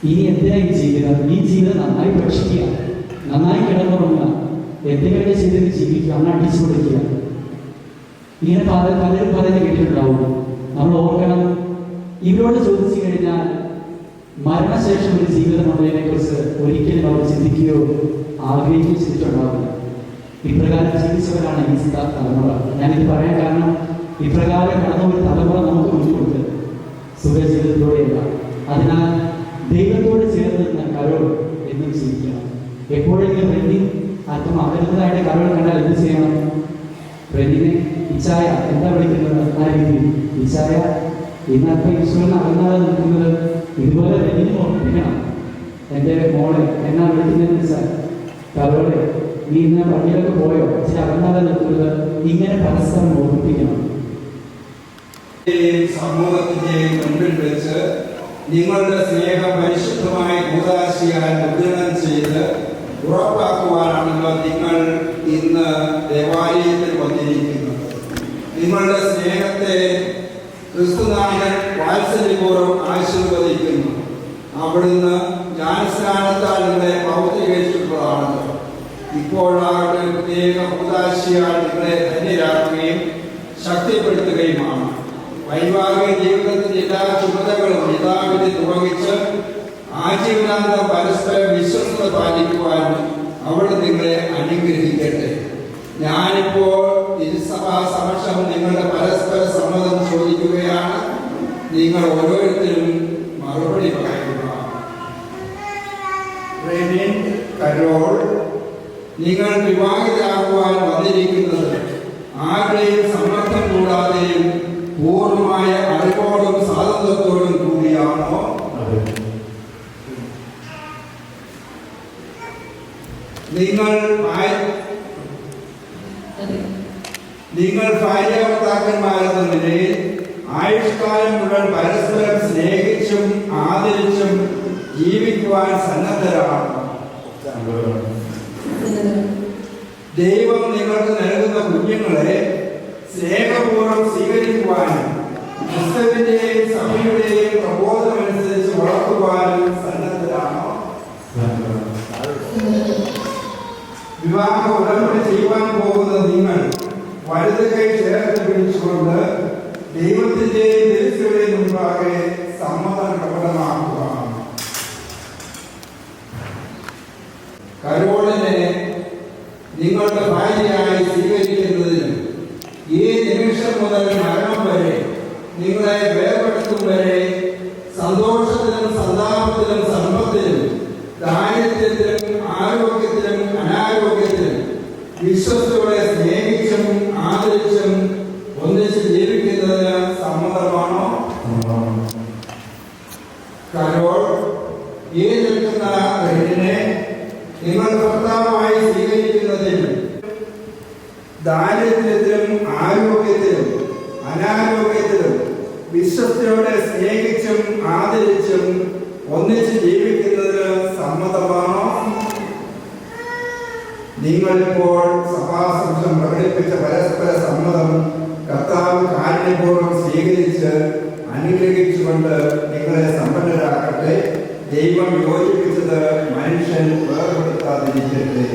ഇനി എന്തിനാ ഈ ജീവിതം? ഈ ജീവിതം നന്നായി ഭക്ഷിക്കുക, നന്നായി കിടന്നുറങ്ങുക, എന്തെങ്കിലും ചെയ്തിട്ട് ജീവിക്കുക, അങ്ങനെ അടിച്ചു കൊടുക്കുക. ഇങ്ങനെ പലരും പറയുന്നത് കേട്ടിട്ടുണ്ടാവും. നമ്മൾ ഓർക്കണം, ഇവരോട് ചോദിച്ചു കഴിഞ്ഞാൽ മരണശേഷം ഒരു ജീവിതം ഉള്ളതിനെ കുറിച്ച് ഒരിക്കലും അവർ ചിന്തിക്കുകയോ ആഗ്രഹിക്കുകയോ ചെയ്തിട്ടുണ്ടാവില്ല. ഇപ്രകാരം ജീവിച്ചവരാണ് ഈ തലമുറ. ഞാനിത് പറയാൻ കാരണം, ഇപ്രകാരം കടന്ന ഒരു തലമുറ നമുക്ക് മുൻപുണ്ട്, സുഖജീവിതത്തിലൂടെയല്ല. അതിനാൽ ദൈവത്തോട് ചേർന്ന് കരോൾ എന്നും ജീവിക്കണം. എപ്പോഴെങ്കിലും റെന്റിങ് അല്പം അകലുന്നതായിട്ട് കരോൾ കണ്ടാൽ എന്ത് ചെയ്യണം? റെന്റിനെ ഇച്ചായ എന്താ വിളിക്കുന്നത്? ആ രീതിയിൽ ഇച്ചായ ഇന്നത്തെ ഈശ്വരന് അകന്നാതെ നിൽക്കുന്നത് ഇതുപോലെ റെന്റിനെ ഓർമ്മിപ്പിക്കണം. എൻ്റെ മോളെ എന്നാ വിളിക്കുന്നതെന്ന് വെച്ചാൽ, കരോളെ നീ ഇന്ന് പള്ളിയിലൊക്കെ പോയോ? പക്ഷെ അകന്നാതെ നിൽക്കുന്നത് ഇങ്ങനെ പരസ്പരം ഓർമ്മിപ്പിക്കണം. സമൂഹത്തിന്റെയും മുൻപിൽ വെച്ച് നിങ്ങളുടെ സ്നേഹം പരിശുദ്ധമായ കൂദാശയാൽ മുദ്രണം ചെയ്ത് ഉറപ്പാക്കുവാനാണല്ലോ നിങ്ങൾ ഇന്ന് ദേവാലയത്തിൽ വന്നിരിക്കുന്നത്. നിങ്ങളുടെ സ്നേഹത്തെ ക്രിസ്തുനാഥൻ വാത്സല്യപൂർവ്വം ആശീർവദിക്കുന്നു. അവിടുന്ന് ജ്ഞാനസ്നാനത്താൽ നിങ്ങളെ പൗത്രീകരിച്ചിട്ടുള്ളതാണല്ലോ. ഇപ്പോഴാകട്ടെ പ്രത്യേക കൂദാശയാൽ നിങ്ങളെ ധന്യരാക്കുകയും ശക്തിപ്പെടുത്തുകയുമാണ്. വൈവാഹിക ജീവിതത്തിന്റെ എല്ലാ ചുമതലകളും യഥാവിധി നിർവഹിച്ച് ആജീവനാന്തം പരസ്പരം വിശ്വസ്തത പാലിക്കുവാൻ അവിടെ നിങ്ങളെ അനുഗ്രഹിക്കട്ടെ. ഞാനിപ്പോൾ തിരുസഭാ സമക്ഷം നിങ്ങളുടെ പരസ്പര സമ്മതം ചോദിക്കുകയാണ്. നിങ്ങൾ ഓരോരുത്തരും മറുപടി പറയുക. കരോൾ, നിങ്ങൾ വിവാഹിതരാകുവാൻ വന്നിരിക്കുന്നത് ആരുടെയും സമ്മർദ്ദം കൂടാതെയും പൂർണ്ണമായ അറിവോടും സ്വാതന്ത്ര്യത്തോടും കൂടിയാണോ? നിങ്ങൾ ഭാര്യാഭർത്താക്കന്മാരെന്ന നിലയിൽ ആയുഷ്കാലം മുഴുവൻ പരസ്പരം സ്നേഹിച്ചും ആദരിച്ചും ജീവിക്കുവാൻ സന്നദ്ധരാണ്. ദൈവം നിങ്ങൾക്ക് നൽകുന്ന കുഞ്ഞുങ്ങളെ സ്നേഹപൂർവ്വം സ്വീകരിക്കുവാനും ക്രിസ്തുവിന്റെയും സഭയുടെയും പ്രബോധനമനുസരിച്ച് വളർത്തുവാനും സന്നദ്ധരാണോ? വിവാഹ ഉടമ്പടി ചെയ്യുവാൻ പോകുന്ന നിങ്ങൾ വലത് കൈ ചേർത്ത് പിടിച്ചുകൊണ്ട് ദൈവത്തിന്റെയും ദേശയുടെയും മുൻപാകെ സമ്മതം പ്രകടമാക്കുക. കരോളിനെ നിങ്ങളുടെ ഭാര്യയായി സ്വീകരിക്കുന്നതിനും ഈ നിമിഷം മുതൽ മരണം വരെ നിങ്ങളെ വേർപെടുത്തും വരെ സന്തോഷത്തിലും സന്താപത്തിലും സമ്പത്തിലും ദാരിദ്ര്യത്തിലും ആരോഗ്യത്തിലും അനാരോഗ്യത്തിലും വിശ്വസ്തയോടെ സ്നേഹിച്ചും ആദരിച്ചും ഒന്നിച്ച് ജീവിക്കുന്നതിന് സമ്മതമാണോ? കരോൾ, ഈ നിൽക്കുന്ന പെണ്ണിനെ നിങ്ങൾ ഭർത്താവായി സ്വീകരിക്കുന്നതിനും ദാരിദ്ര്യത്തിലും ആരോഗ്യത്തിലും അനാരോഗ്യത്തിലും വിശ്വസ്തയോടെ സ്നേഹിച്ചും ആദരിച്ചും ഒന്നിച്ച് ജീവിക്കുന്നതിന് സമ്മതമാണോ? നിങ്ങളിപ്പോൾ സഭാസംശം പ്രകടിപ്പിച്ച പരസ്പര സമ്മതം കർത്താവ് കാരുണ്യപൂർവ്വം സ്വീകരിച്ച് അനുഗ്രഹിച്ചുകൊണ്ട് നിങ്ങളെ സമ്പന്നരാക്കട്ടെ. ദൈവം യോജിപ്പിച്ചത് മനുഷ്യൻ വേർപെടുത്താതിരിക്കട്ടെ.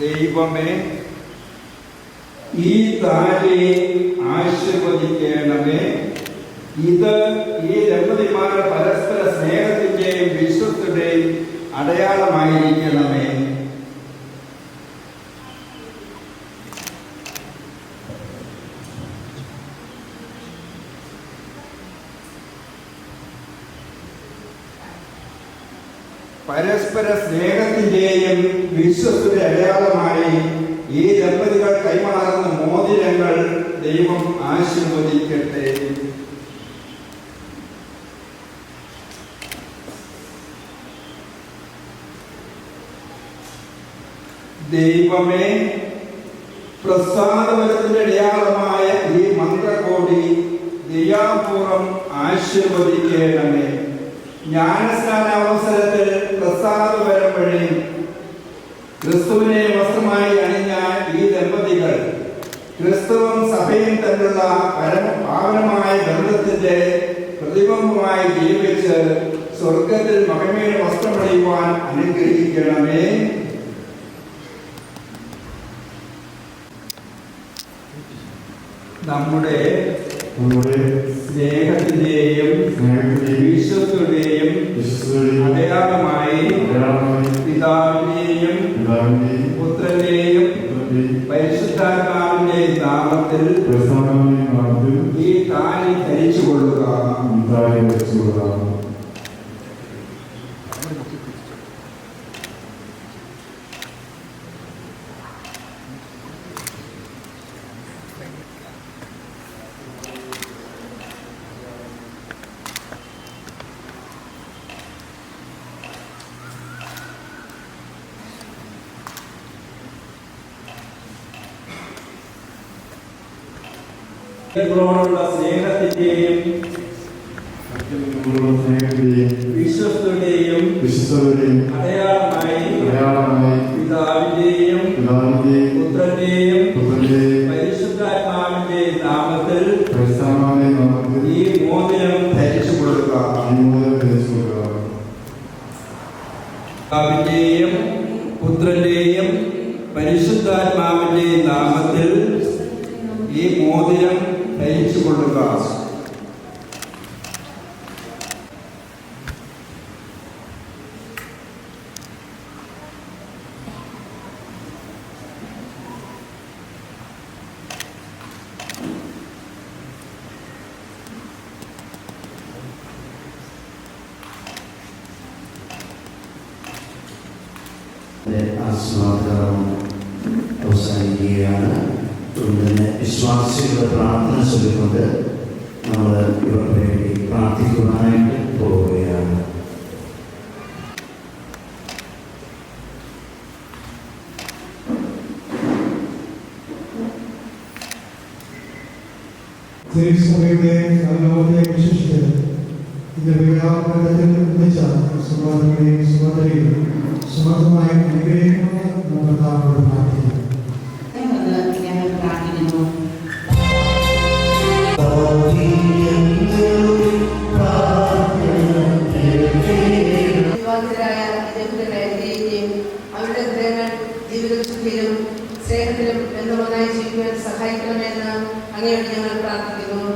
ദൈവമേ, ഈ താലി ആശീർവദിക്കണമേ. ഇത് ഈ ദമ്പതിമാരുടെ പരസ്പര സ്നേഹത്തിന്റെയും വിശ്വസ്തയുടെയും അടയാളമായിരിക്കണമേ. പരസ്പര സ്നേഹത്തിന്റെയും വിശ്വസ്തയുടെ അടയാളമായി ഈ ദമ്പതികൾ കൈമാറുന്ന മോതിരങ്ങൾ ദൈവം ആശീർവദിക്കട്ടെ. ദൈവമേ, പ്രസാദവരത്തിന്റെ അടയാളമായ ഈ മന്ത്രകോടി ദയാപൂർവം ആശീർവദിക്കണമേ. ജ്ഞാനസ്നാന അവസരത്തിൽ പ്രസാദവരം വഴി ക്രിസ്തുവിനെ വസ്ത്രമായി അണിഞ്ഞ ഈ ദമ്പതികൾ ക്രിസ്തുവും സഭയും തമ്മിലുള്ള പാവനമായ ബന്ധത്തിന്റെ പ്രതിബിംബമായി ജീവിച്ച് സ്വർഗത്തിൽ മഹിമയുടെ വസ്ത്രമണിയുവാൻ അനുഗ്രഹിക്കണമേ. നമ്മുടെ സ്നേഹത്തിന്റെയും വിശ്വസ്തയുടെയും അടയാളമായി പിതാവിന്റെയും പുത്രന്റെയും പരിശുദ്ധാത്മാവിന്റെയും നാമത്തിൽ ഈ താലി ധരിച്ചുകൊള്ളുക. ോടുള്ള സ്നേഹത്തിന്റെയും വിശ്വസ്തയുടെയും അടയാളമായി പിതാവിന്റെയും പുത്രന്റെയും പരിശുദ്ധാത്മാവിന്റെയും നാമത്തിൽ ഈ മോതിരം ധരിച്ചു കൊടുക്കുക. പിതാവിന്റെയും പുത്രന്റെയും പരിശുദ്ധാത്മാവിന്റെയും നാമത്തിൽ ഈ മോതിരം ധരിച്ചു കൊള്ളുക. അവസാനിക്കുകയാണ്. തുടർന്ന് വിശ്വാസികളുടെ പ്രാർത്ഥന ചൊല്ലിക്കൊണ്ട് നമ്മൾ ഇവർക്ക് വേണ്ടി പ്രാർത്ഥിക്കുവാനായിട്ട് പോവുകയാണ്. സഭയുടെ സർവ്വത്തെ വിശിഷ്ട ഇതിന്റെ വിവാഹബന്ധത്തിൽ ഒന്നിച്ച സഹോദരങ്ങളെയും സഹോദരിയും സമർത്ഥമായി അനുഗ്രഹിക്കുന്നത് നമ്മൾ താങ്കളോട് പ്രാർത്ഥിക്കുന്നു. അവരുടെ ഹൃദയങ്ങൾ ജീവിതത്തിലും സ്നേഹത്തിലും ബന്ധവുമായി ജീവിക്കാൻ സഹായിക്കണമെന്ന് അങ്ങയോട് ഞങ്ങൾ പ്രാർത്ഥിക്കുന്നു.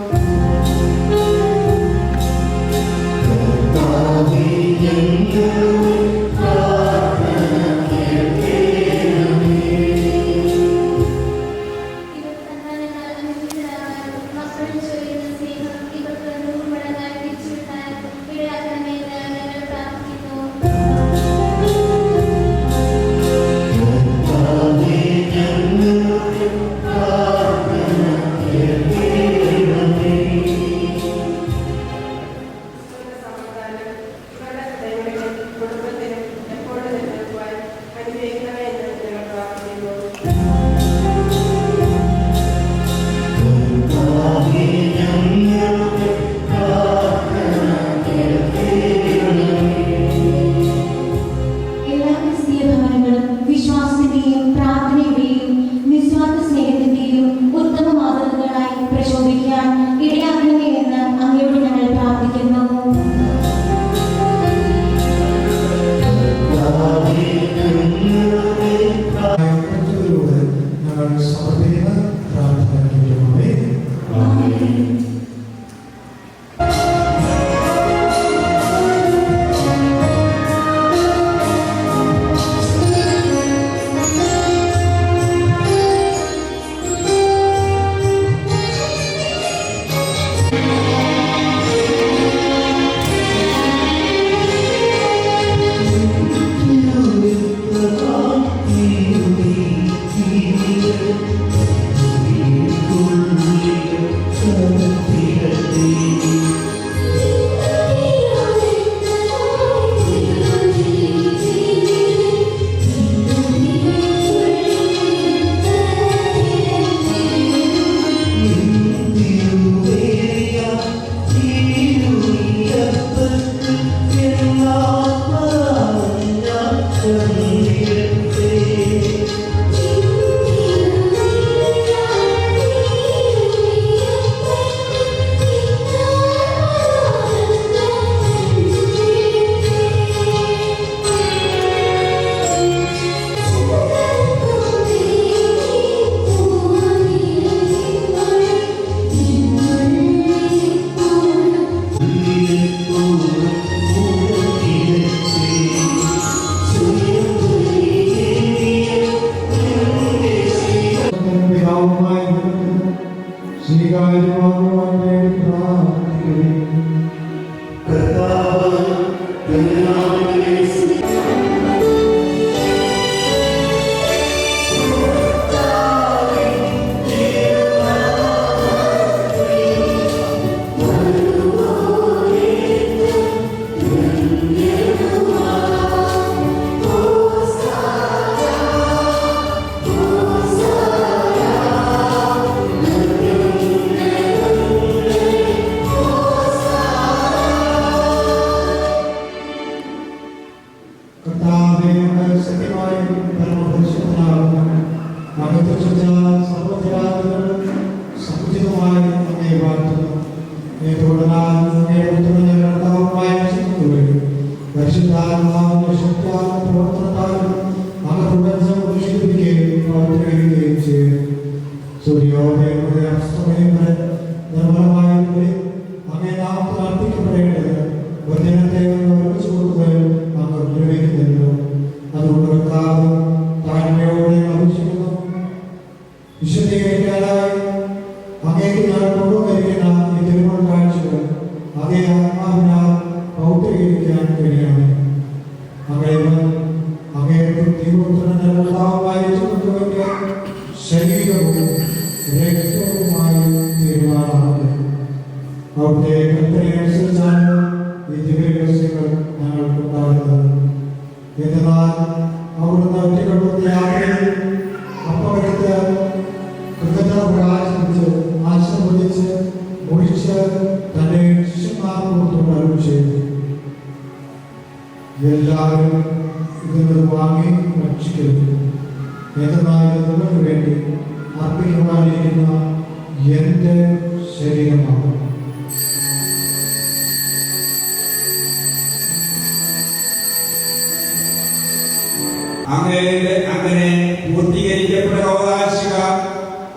അങ്ങനെ പൂർത്തീകരിക്കപ്പെട്ട അവകാശിക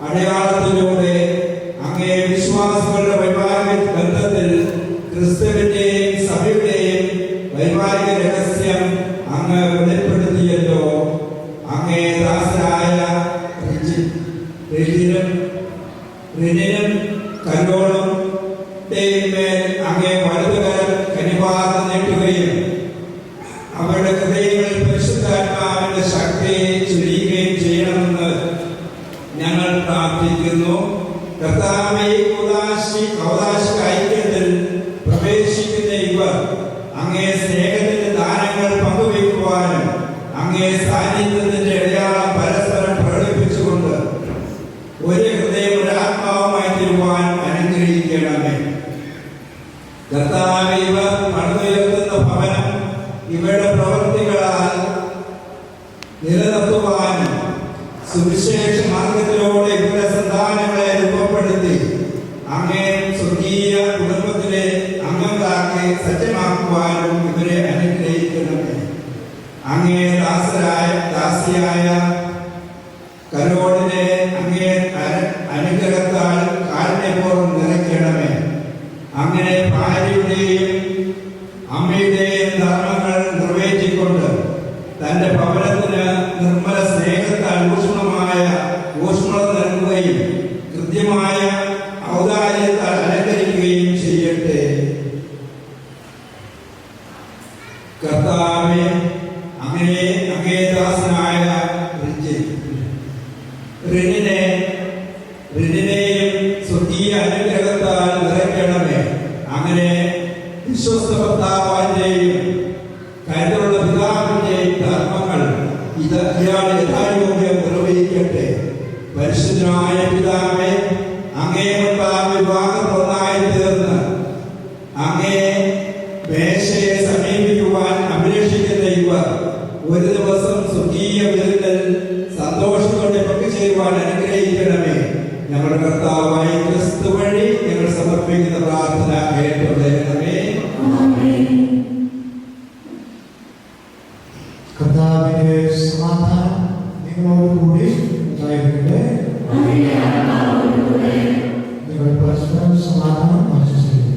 അടയാളത്തിലൂടെ അങ്ങേ വിശ്വാസികളുടെ വൈവാഹിക ബന്ധത്തിൽ ക്രിസ്തുവിന്റെയും സഭയുടെയും വൈവാഹിക രഹസ്യം അങ്ങ് വെളിപ്പെടുത്തിയല്ലോ. അങ്ങേ ദാസരായ റിനിനും കല്ലോളും മേൽ അങ്ങേ വലതുകരം കനിവാർന്ന് നീട്ടുകയും അവരുടെ ഹൃദയങ്ങളിൽ പരിശുദ്ധാത്മാവിന്റെ ശക്തിയെ ചൊരിയുകയും ചെയ്യണമെന്ന് ഞങ്ങൾ പ്രാർത്ഥിക്കുന്നു. കർത്താവേ, ഔദാശിക ഐക്യത്തിൽ പ്രവേശിക്കുന്ന ഇവർ അങ്ങേ സ്നേഹത്തിന്റെ ദാനങ്ങൾ പങ്കുവയ്ക്കുവാനും അങ്ങേ സാന്നിധ്യത്തിന്റെ അടയാളം പരസ്പരം പ്രകടിപ്പിച്ചുകൊണ്ട് ഒരു ഹൃദയം ഒരു ആത്മാവുമായി തീരുവാൻ അനുഗ്രഹിക്കണമേ. കർത്താവേ, ഇവർ പണിതുയർത്തുന്ന ഭവനം ഇവരുടെ പ്രവൃത്തികളാൽ നിലനിർത്തുവാനും സുവിശേഷ മാർഗത്തിലൂടെ ഇവരുടെ സന്താനങ്ങളെ രൂപപ്പെടുത്തി അങ്ങേ സ്വർഗീയ കുടുംബത്തിലെ അംഗങ്ങളാക്കി സജ്ജമാക്കുവാനും ഇവരെ അനുഗ്രഹിക്കണമേ. അങ്ങേ ദാസിയായ കരോളിനെ അങ്ങേ അനുഗ്രഹത്താൽ കാരുണ്യപൂർവ്വം നിറയ്ക്കണമേ. അങ്ങനെ ഭാര്യയുടെയും അമ്മയുടെയും ധർമ്മങ്ങൾ നിറവേറ്റിക്കൊണ്ട് തന്റെ ഭവനത്തിന് നിർമ്മല സ്നേഹത്താൽ ഊഷ്മളത നൽകുകയും കൃത്യമായ ഔദാര്യത്താൽ അലങ്കരിക്കുകയും ചെയ്യട്ടെ. കർത്താവേ, അങ്ങേ ദാസനായ റിനിനെയും സ്വർഗീയ അനുഗ്രഹത്താൽ നിറയ്ക്കണമേ. അങ്ങനെ വിശ്വസ്ത ഭർത്താവിന്റെയും കരുതുള്ള പിതാവിന്റെയും ധർമ്മങ്ങൾ ഇയാളെ യഥായോഗ്യം നിർവഹിക്കട്ടെ. പരിശുദ്ധനായ പിതാവേ, അങ്ങേ മുൻപാകെ വിവാഹപ്രദമായി തീർന്ന് അങ്ങേ മേശയെ സമീപിക്കുവാൻ അഭിലഷിക്കുന്ന ഇവർ ഒരു ദിവസം സ്വർഗീയ വിരുന്നിൽ സന്തോഷത്തോടെ പങ്കുചേരുവാൻ അനുഗ്രഹിക്കണമേ. ഞങ്ങളുടെ കർത്താവായ ക്രിസ്തു വഴി ഞങ്ങൾ സമർപ്പിക്കുന്ന പ്രാർത്ഥന കേട്ടുകൊള്ളണമേ. കർത്താവിന്റെ സമാധാനം നിങ്ങളോടുകൂടി ഉണ്ടായിരിക്കട്ടെ. നിങ്ങൾ പരസ്പരം സമാധാനം ആശംസിക്കുന്നു.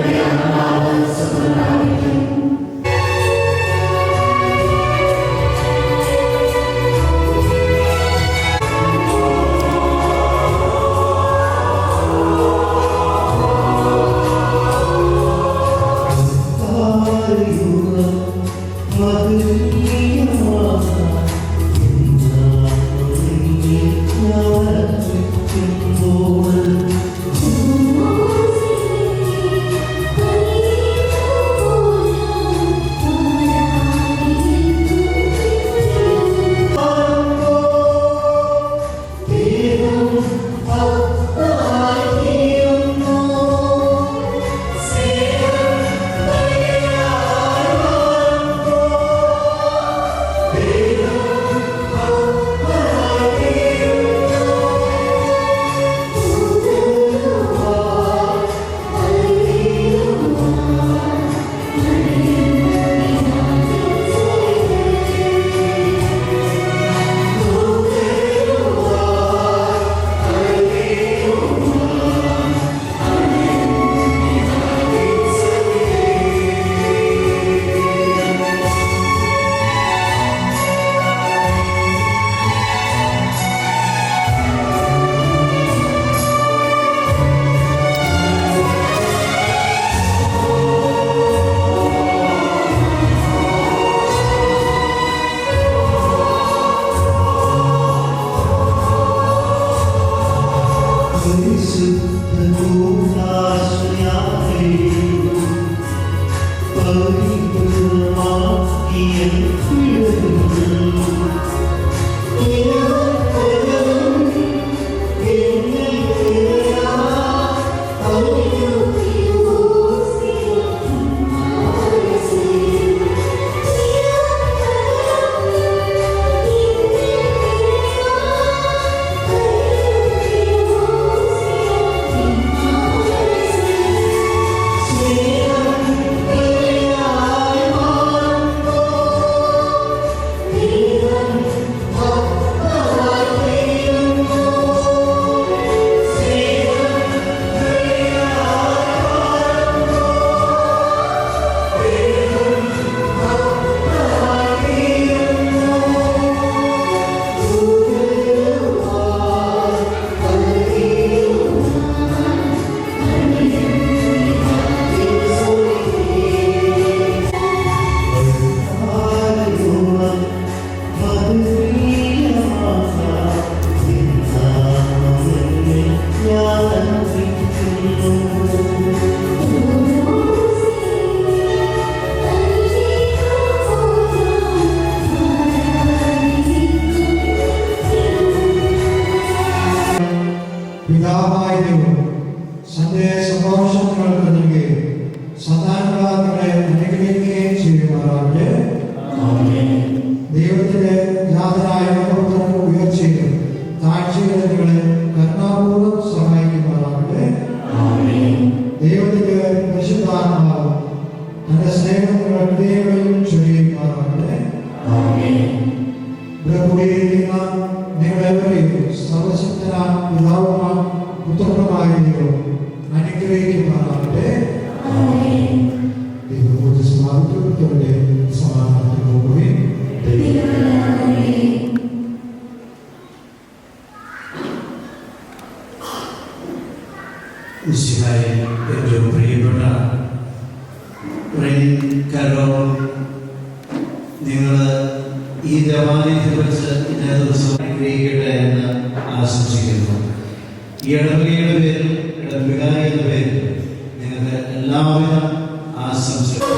Amen. അനുഗ്രഹിക്കുമാറാകട്ടെ. ദൈവത്തിന്റെ ജാതനായ പുത്രന്റെ ഉയർച്ചയിലും താഴ്ചയിലും നിങ്ങളെ കരുണാപൂർവ്വം സഹായിക്കുമാറാകട്ടെ. ദൈവത്തിന്റെ പരിശുദ്ധാത്മാവ് തന്റെ സ്നേഹം നിങ്ങളുടെ ഹൃദയങ്ങളിലും ചൊരിയുമാറാകട്ടെ. ഇവിടെ കൂടിയിരിക്കുന്ന നിങ്ങളെവരെയും സർവശക്തനായ പിതാവുമായ പുത്രനുമായ ദൈവം അനുഗ്രഹിക്കുമാറാകട്ടെ. ദൈവത്തിന്റെ സമാധാനത്തിൽ പോകുകയും ഏറ്റവും പ്രിയപ്പെട്ട കരോൾ, നിങ്ങൾ ഈ ദേവാലയത്തെ കുറിച്ച് ഇന്നേ ദിവസം അനുഗ്രഹിക്കട്ടെ എന്ന് ആശംസിക്കുന്നു. ഈ ഇടവകയുടെ പേരിൽ, ഇടവകാരിയുടെ പേരിൽ നിങ്ങൾക്ക് എല്ലാവിധ ആശംസകളും.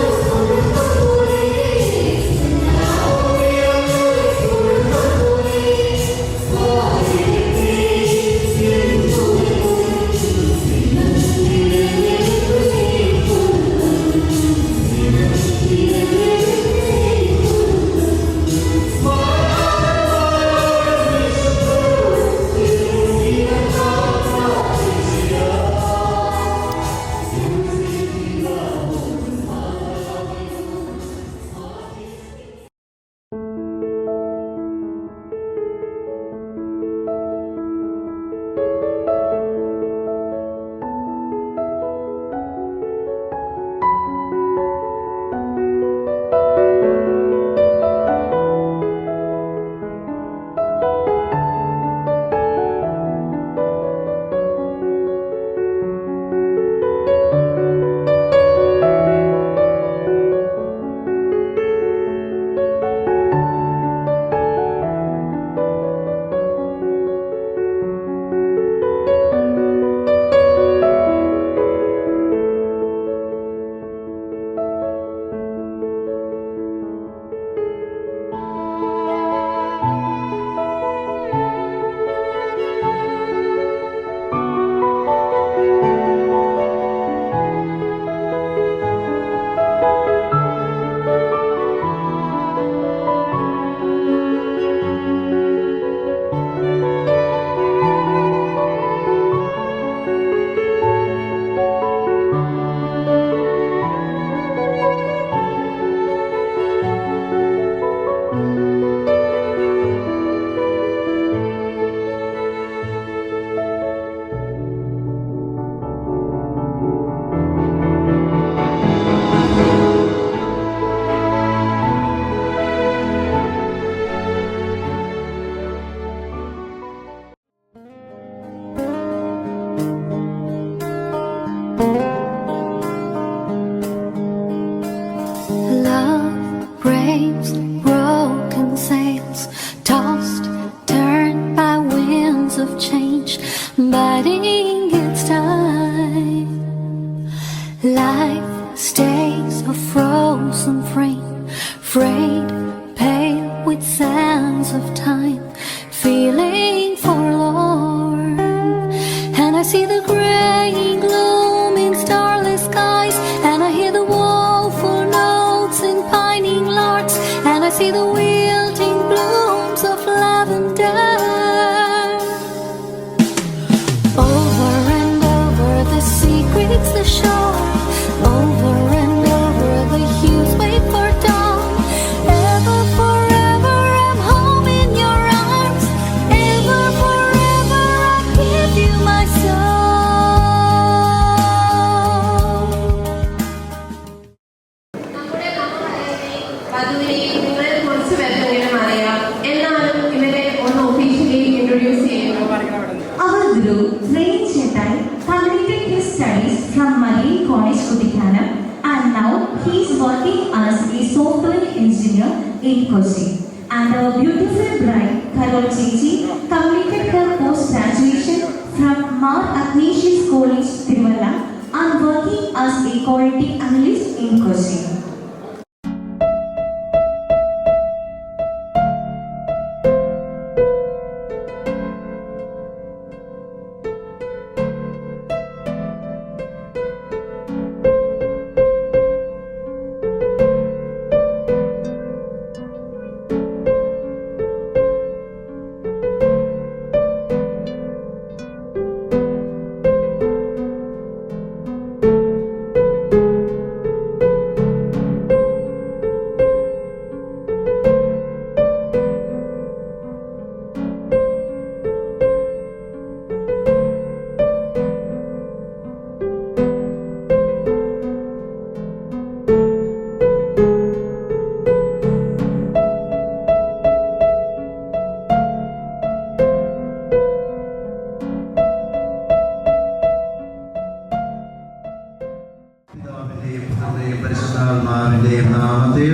പരിശുദ്ധാത്മാവിൻ്റെയും നാമത്തിൽ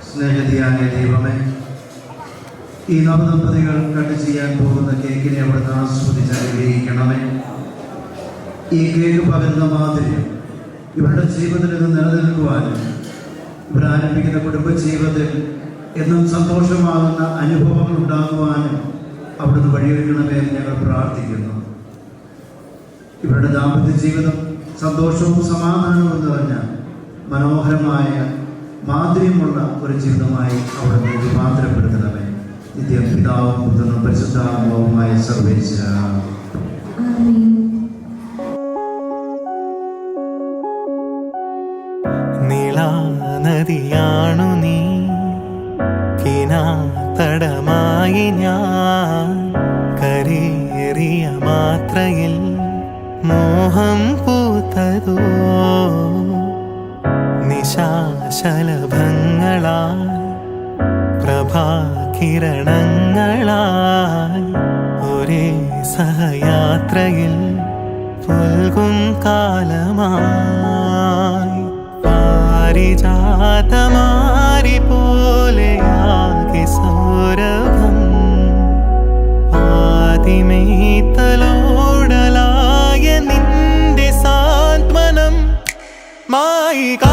സ്നേഹതിയായ ദൈവമേ, ഈ നവദമ്പതികൾ കട്ട് ചെയ്യാൻ പോകുന്ന കേക്കിനെ അവിടുന്ന് ആസ്വദിച്ച് അനുഗ്രഹിക്കണമേ. ഈ കേക്ക് പകരുന്ന മാതിരിയും ഇവരുടെ ജീവിതത്തിൽ നിന്ന് നിലനിൽക്കുവാനും ഇവർ ആരംഭിക്കുന്ന കുടുംബജീവിതത്തിൽ എന്നും സന്തോഷമാകുന്ന അനുഭവങ്ങൾ ഉണ്ടാകുവാനും അവിടുന്ന് വഴിയൊരുക്കണമേ എന്ന് ഞങ്ങൾ പ്രാർത്ഥിക്കുന്നു. ഇവരുടെ ദാമ്പത്യ ജീവിതം സന്തോഷവും സമാധാനവും നിറഞ്ഞ മനോഹരമായ മാധുര്യമുള്ള ഒരു ജീവിതമായി അവിടുന്ന് രൂപാന്തരപ്പെടുത്തണമേ. നിത്യം പിതാവും പുത്രനും പരിശുദ്ധാത്മാവുമായ സർവേശ്വര. നീളാനദിയാണു നീ, കിനാതടമായി ഞാൻ, കരേറിയ മാത്രയിൽ മോഹം പൂത്തതോ, നിശാശലഭങ്ങളായി പ്രഭാകിരണങ്ങളായി ഒരേ സഹയാത്രയിൽ പുൽകും കാലമായി, പാരിജാതമാരി പോലെയാകെ സൗരഭം, ആദിമേത്തലോടലായ നിന്റെ സാന്ത്വനം, മായിക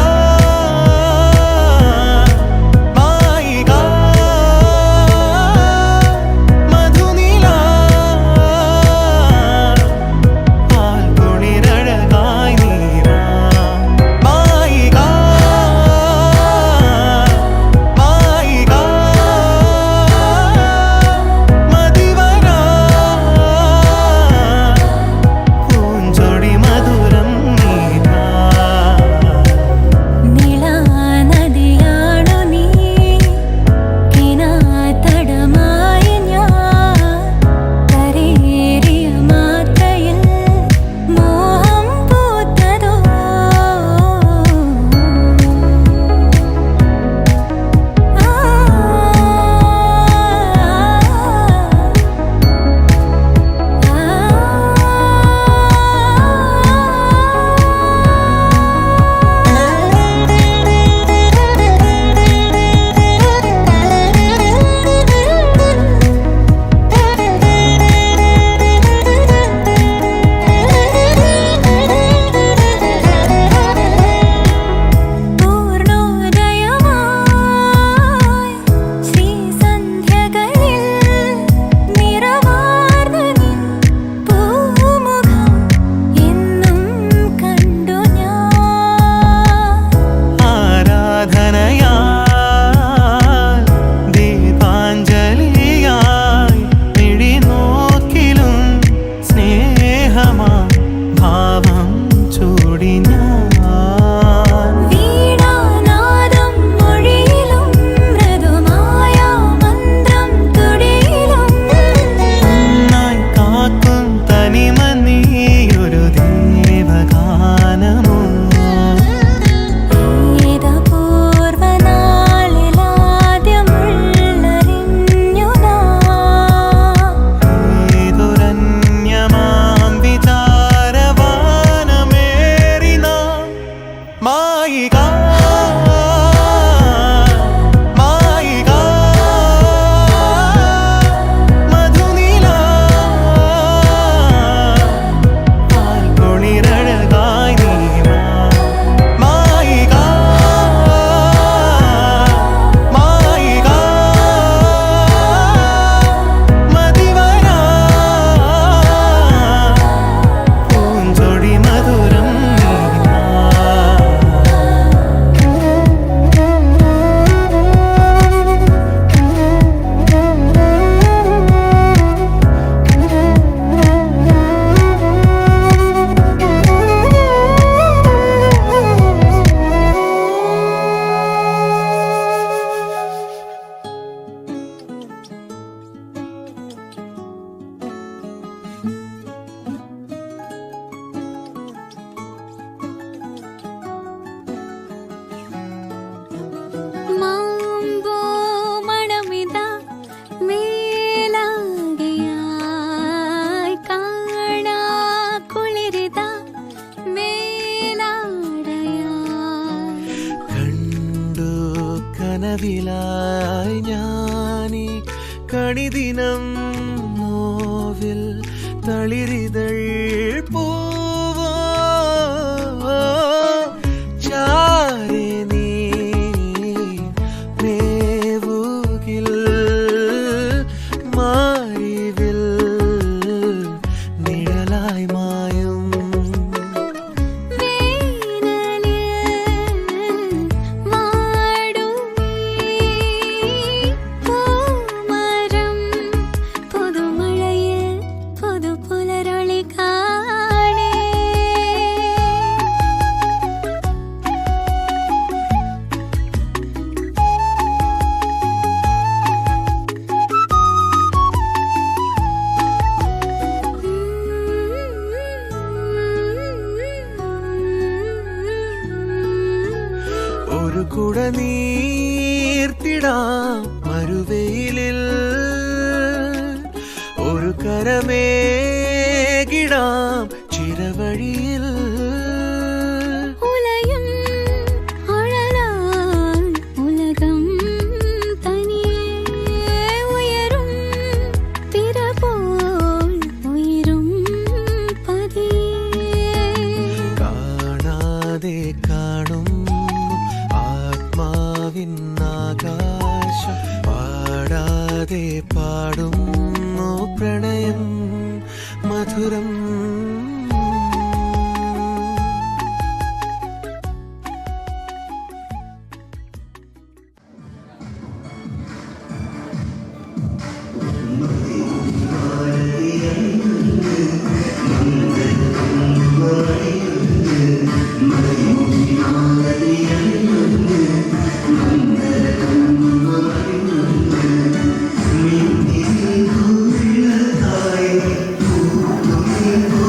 കനവിലായി ഞാനീ കണിദിനം നോവിൽ തളിരിതൾ പൂവോ ചാരെ നീ മേവുകിൽ മാറിവിൽ നിഴലായി മായും ഒരു കുട നീർത്തിടാം മരുവെയിലിൽ ഒരു കരമേകിടാം ചിരവഴിയിൽ കാണാതെ കാണും ആത്മാവിന്നാകാശം പാടാതെ പാടുന്നു പ്രണയം മധുരം ും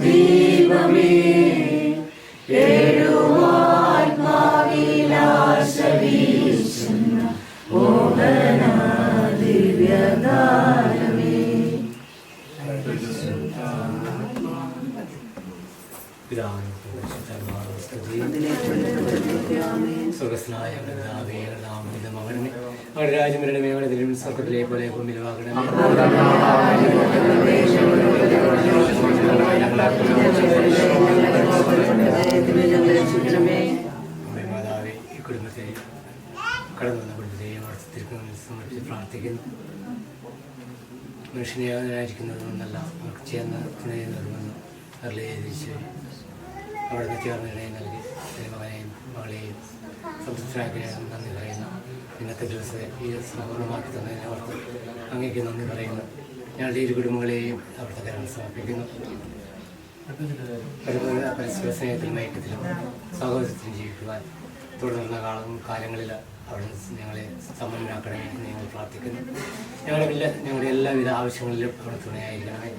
ദീപമേ ഏഴുമാത്മാവിലാശ വീശുന്ന മോഹന ദിവ്യഗാനമേ. സ്വർഗസ്നായ പിതാവേ, നാമം മകനമേ, അവരുടെ രാജ്യം വരണമേ, അവരുടെ തിരുവിൽ സ്വർഗത്തിലെ പോലെ ഭൂമിയിലുമാകണമേ. മാതാവേ, ഈ കുടുംബത്തെ കടന്നു വന്ന കുടുംബത്തെയും തിരുക്കുന്നിൽ സമർപ്പിച്ച് പ്രാർത്ഥിക്കുന്നു. മനുഷ്യനെ ആയിരിക്കുന്നതുകൊണ്ടല്ല അവർക്ക് ചേർന്ന് തുണയുന്നതുമെന്ന് അറിയിച്ചു അവിടുന്ന് ചേർന്ന് ഇടയിൽ നൽകി മകനെയും മകളെയും സംതൃപ്തരാക്കിയാൽ നന്ദി പറയുന്നു. ഇന്നത്തെ ദിവസത്തെ ഈ സമ്പൂർണ്ണമാക്കി തന്നതിനെ ഓർത്ത് അങ്ങേക്ക് നന്ദി പറയുന്നു. ഞങ്ങളുടെ ഇരു കുടുംബങ്ങളെയും അവിടുത്തെ കരങ്ങൾ സമർപ്പിക്കുന്നു. പരസ്പര സ്നേഹത്തിലും ഐക്യത്തിലും സഹോദരത്തിലും ജീവിക്കുവാൻ തുടർന്ന കാലങ്ങളിൽ അവിടെ ഞങ്ങളെ സമ്പന്നരാക്കണമേ എന്ന് ഞങ്ങൾ പ്രാർത്ഥിക്കുന്നു. ഞങ്ങളുടെ എല്ലാവിധ ആവശ്യങ്ങളിലും അവിടെ തുണയായിരിക്കണമേ.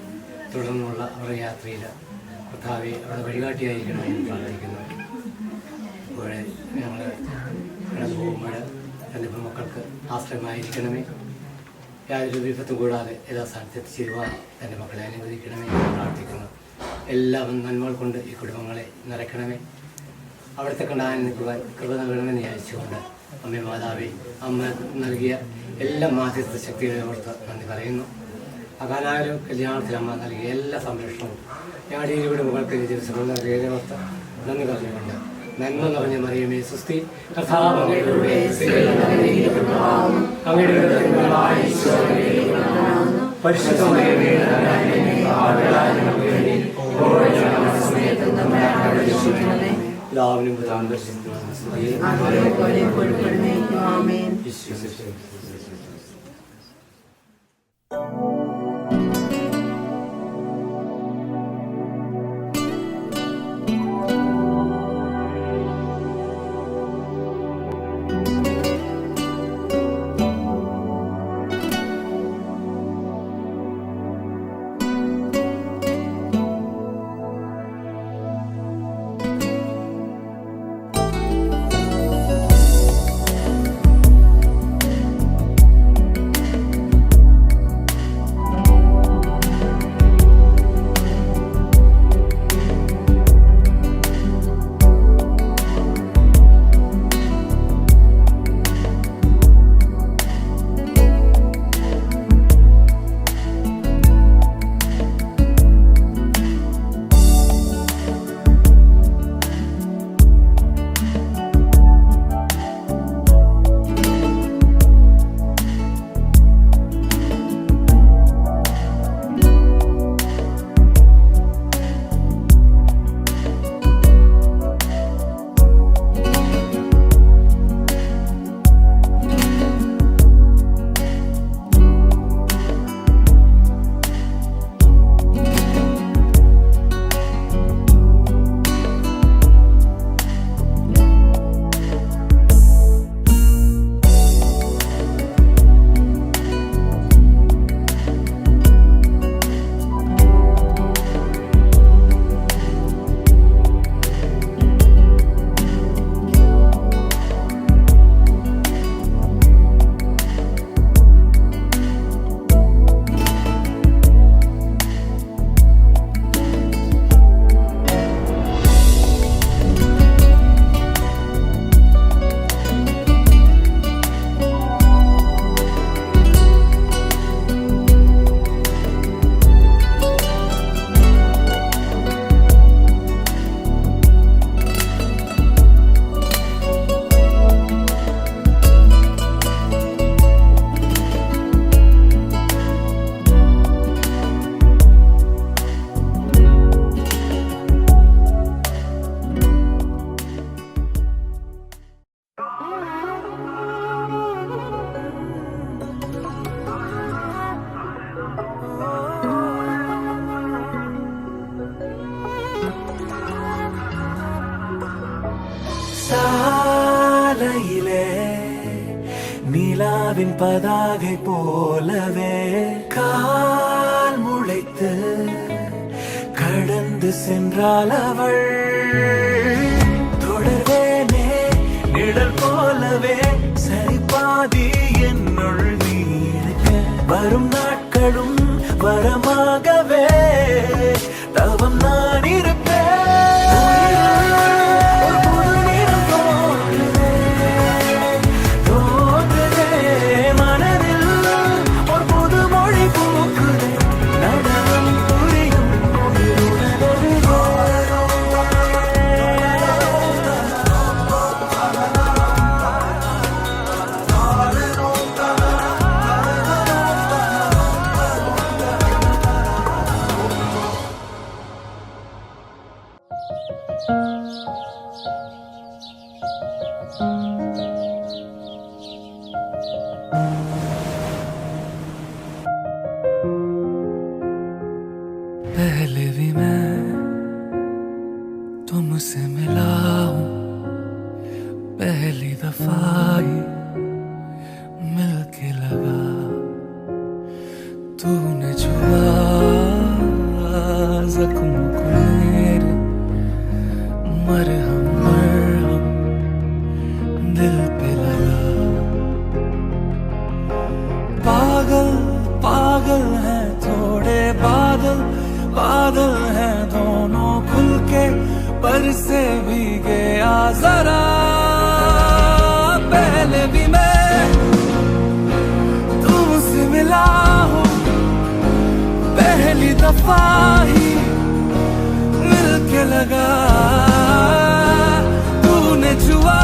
തുടർന്നുള്ള അവരുടെ യാത്രയിൽ കർത്താവെ അവിടെ വഴികാട്ടിയായിരിക്കണമെന്ന് പ്രാർത്ഥിക്കുന്നു. അപ്പോൾ ഞങ്ങൾ കടന്നു പോകുമ്പോൾ എൻ്റെ മക്കൾക്ക് ആശ്രയമായിരിക്കണമേ. യാതൊരു വിപത്തും കൂടാതെ യഥാസ്ഥാനത്ത് എത്തിച്ചേരുവാൻ എൻ്റെ മക്കളെ അനുവദിക്കണമേ എന്ന് പ്രാർത്ഥിക്കുന്നു. എല്ലാ നന്മകൾ കൊണ്ട് ഈ കുടുംബങ്ങളെ നിറയ്ക്കണമേ. അവിടുത്തെ കണ്ട് ആനന്ദിക്കുവാൻ കൃപ നൽകണമെന്ന് യാചിച്ചുകൊണ്ട് അമ്മ മാതാവേ, അമ്മ നൽകിയ എല്ലാ മാധ്യസ്ഥ ശക്തികളെ ഓർത്ത് നന്ദി പറയുന്നു. അകാലായ കല്യാണത്തിൽ അമ്മ നൽകിയ എല്ലാ സംരക്ഷണവും ഞങ്ങളുടെ ഈ കുടുംബങ്ങൾക്ക് ദിവസങ്ങൾ നൽകിയതിനെ ഓർത്ത് നന്ദി പറഞ്ഞുകൊണ്ട് നന്മ നിറഞ്ഞ മറിയമേ സുസ്തി, കർത്താവ് അങ്ങയുടെ എല്ലാവരും சாலையிலே நிலாவின் பதாகை போலவே கால் முளைத்த வைத்து கடந்து சென்றாள் அவள். தொடர்வேனே நிழல் போலவே சரிபாதி என்னுள் நீ இருக்க. வரும் நாட்களும் வரமாகவே தவம் நான் இருப்பேன். ஒரு புது நிறம் தோன்றுதே மனதில், ஒரு புது மொழி பூக்குதே, நடனம் புரியும் पहले भी मैं तुमसे मिला हूँ, पहली दफा ही मिलके लगा. तूने छुआ जख्म को मेरे, मरहम मरहम दिल पे लगा. पागल पागल हैं थोड़े बादल, बादल हैं दोनों खुल के, पर से भीगे आ जरा. पहले भी मैं तुमसे मिला हूँ, पहली दफा ही मिलके लगा. तूने छुआ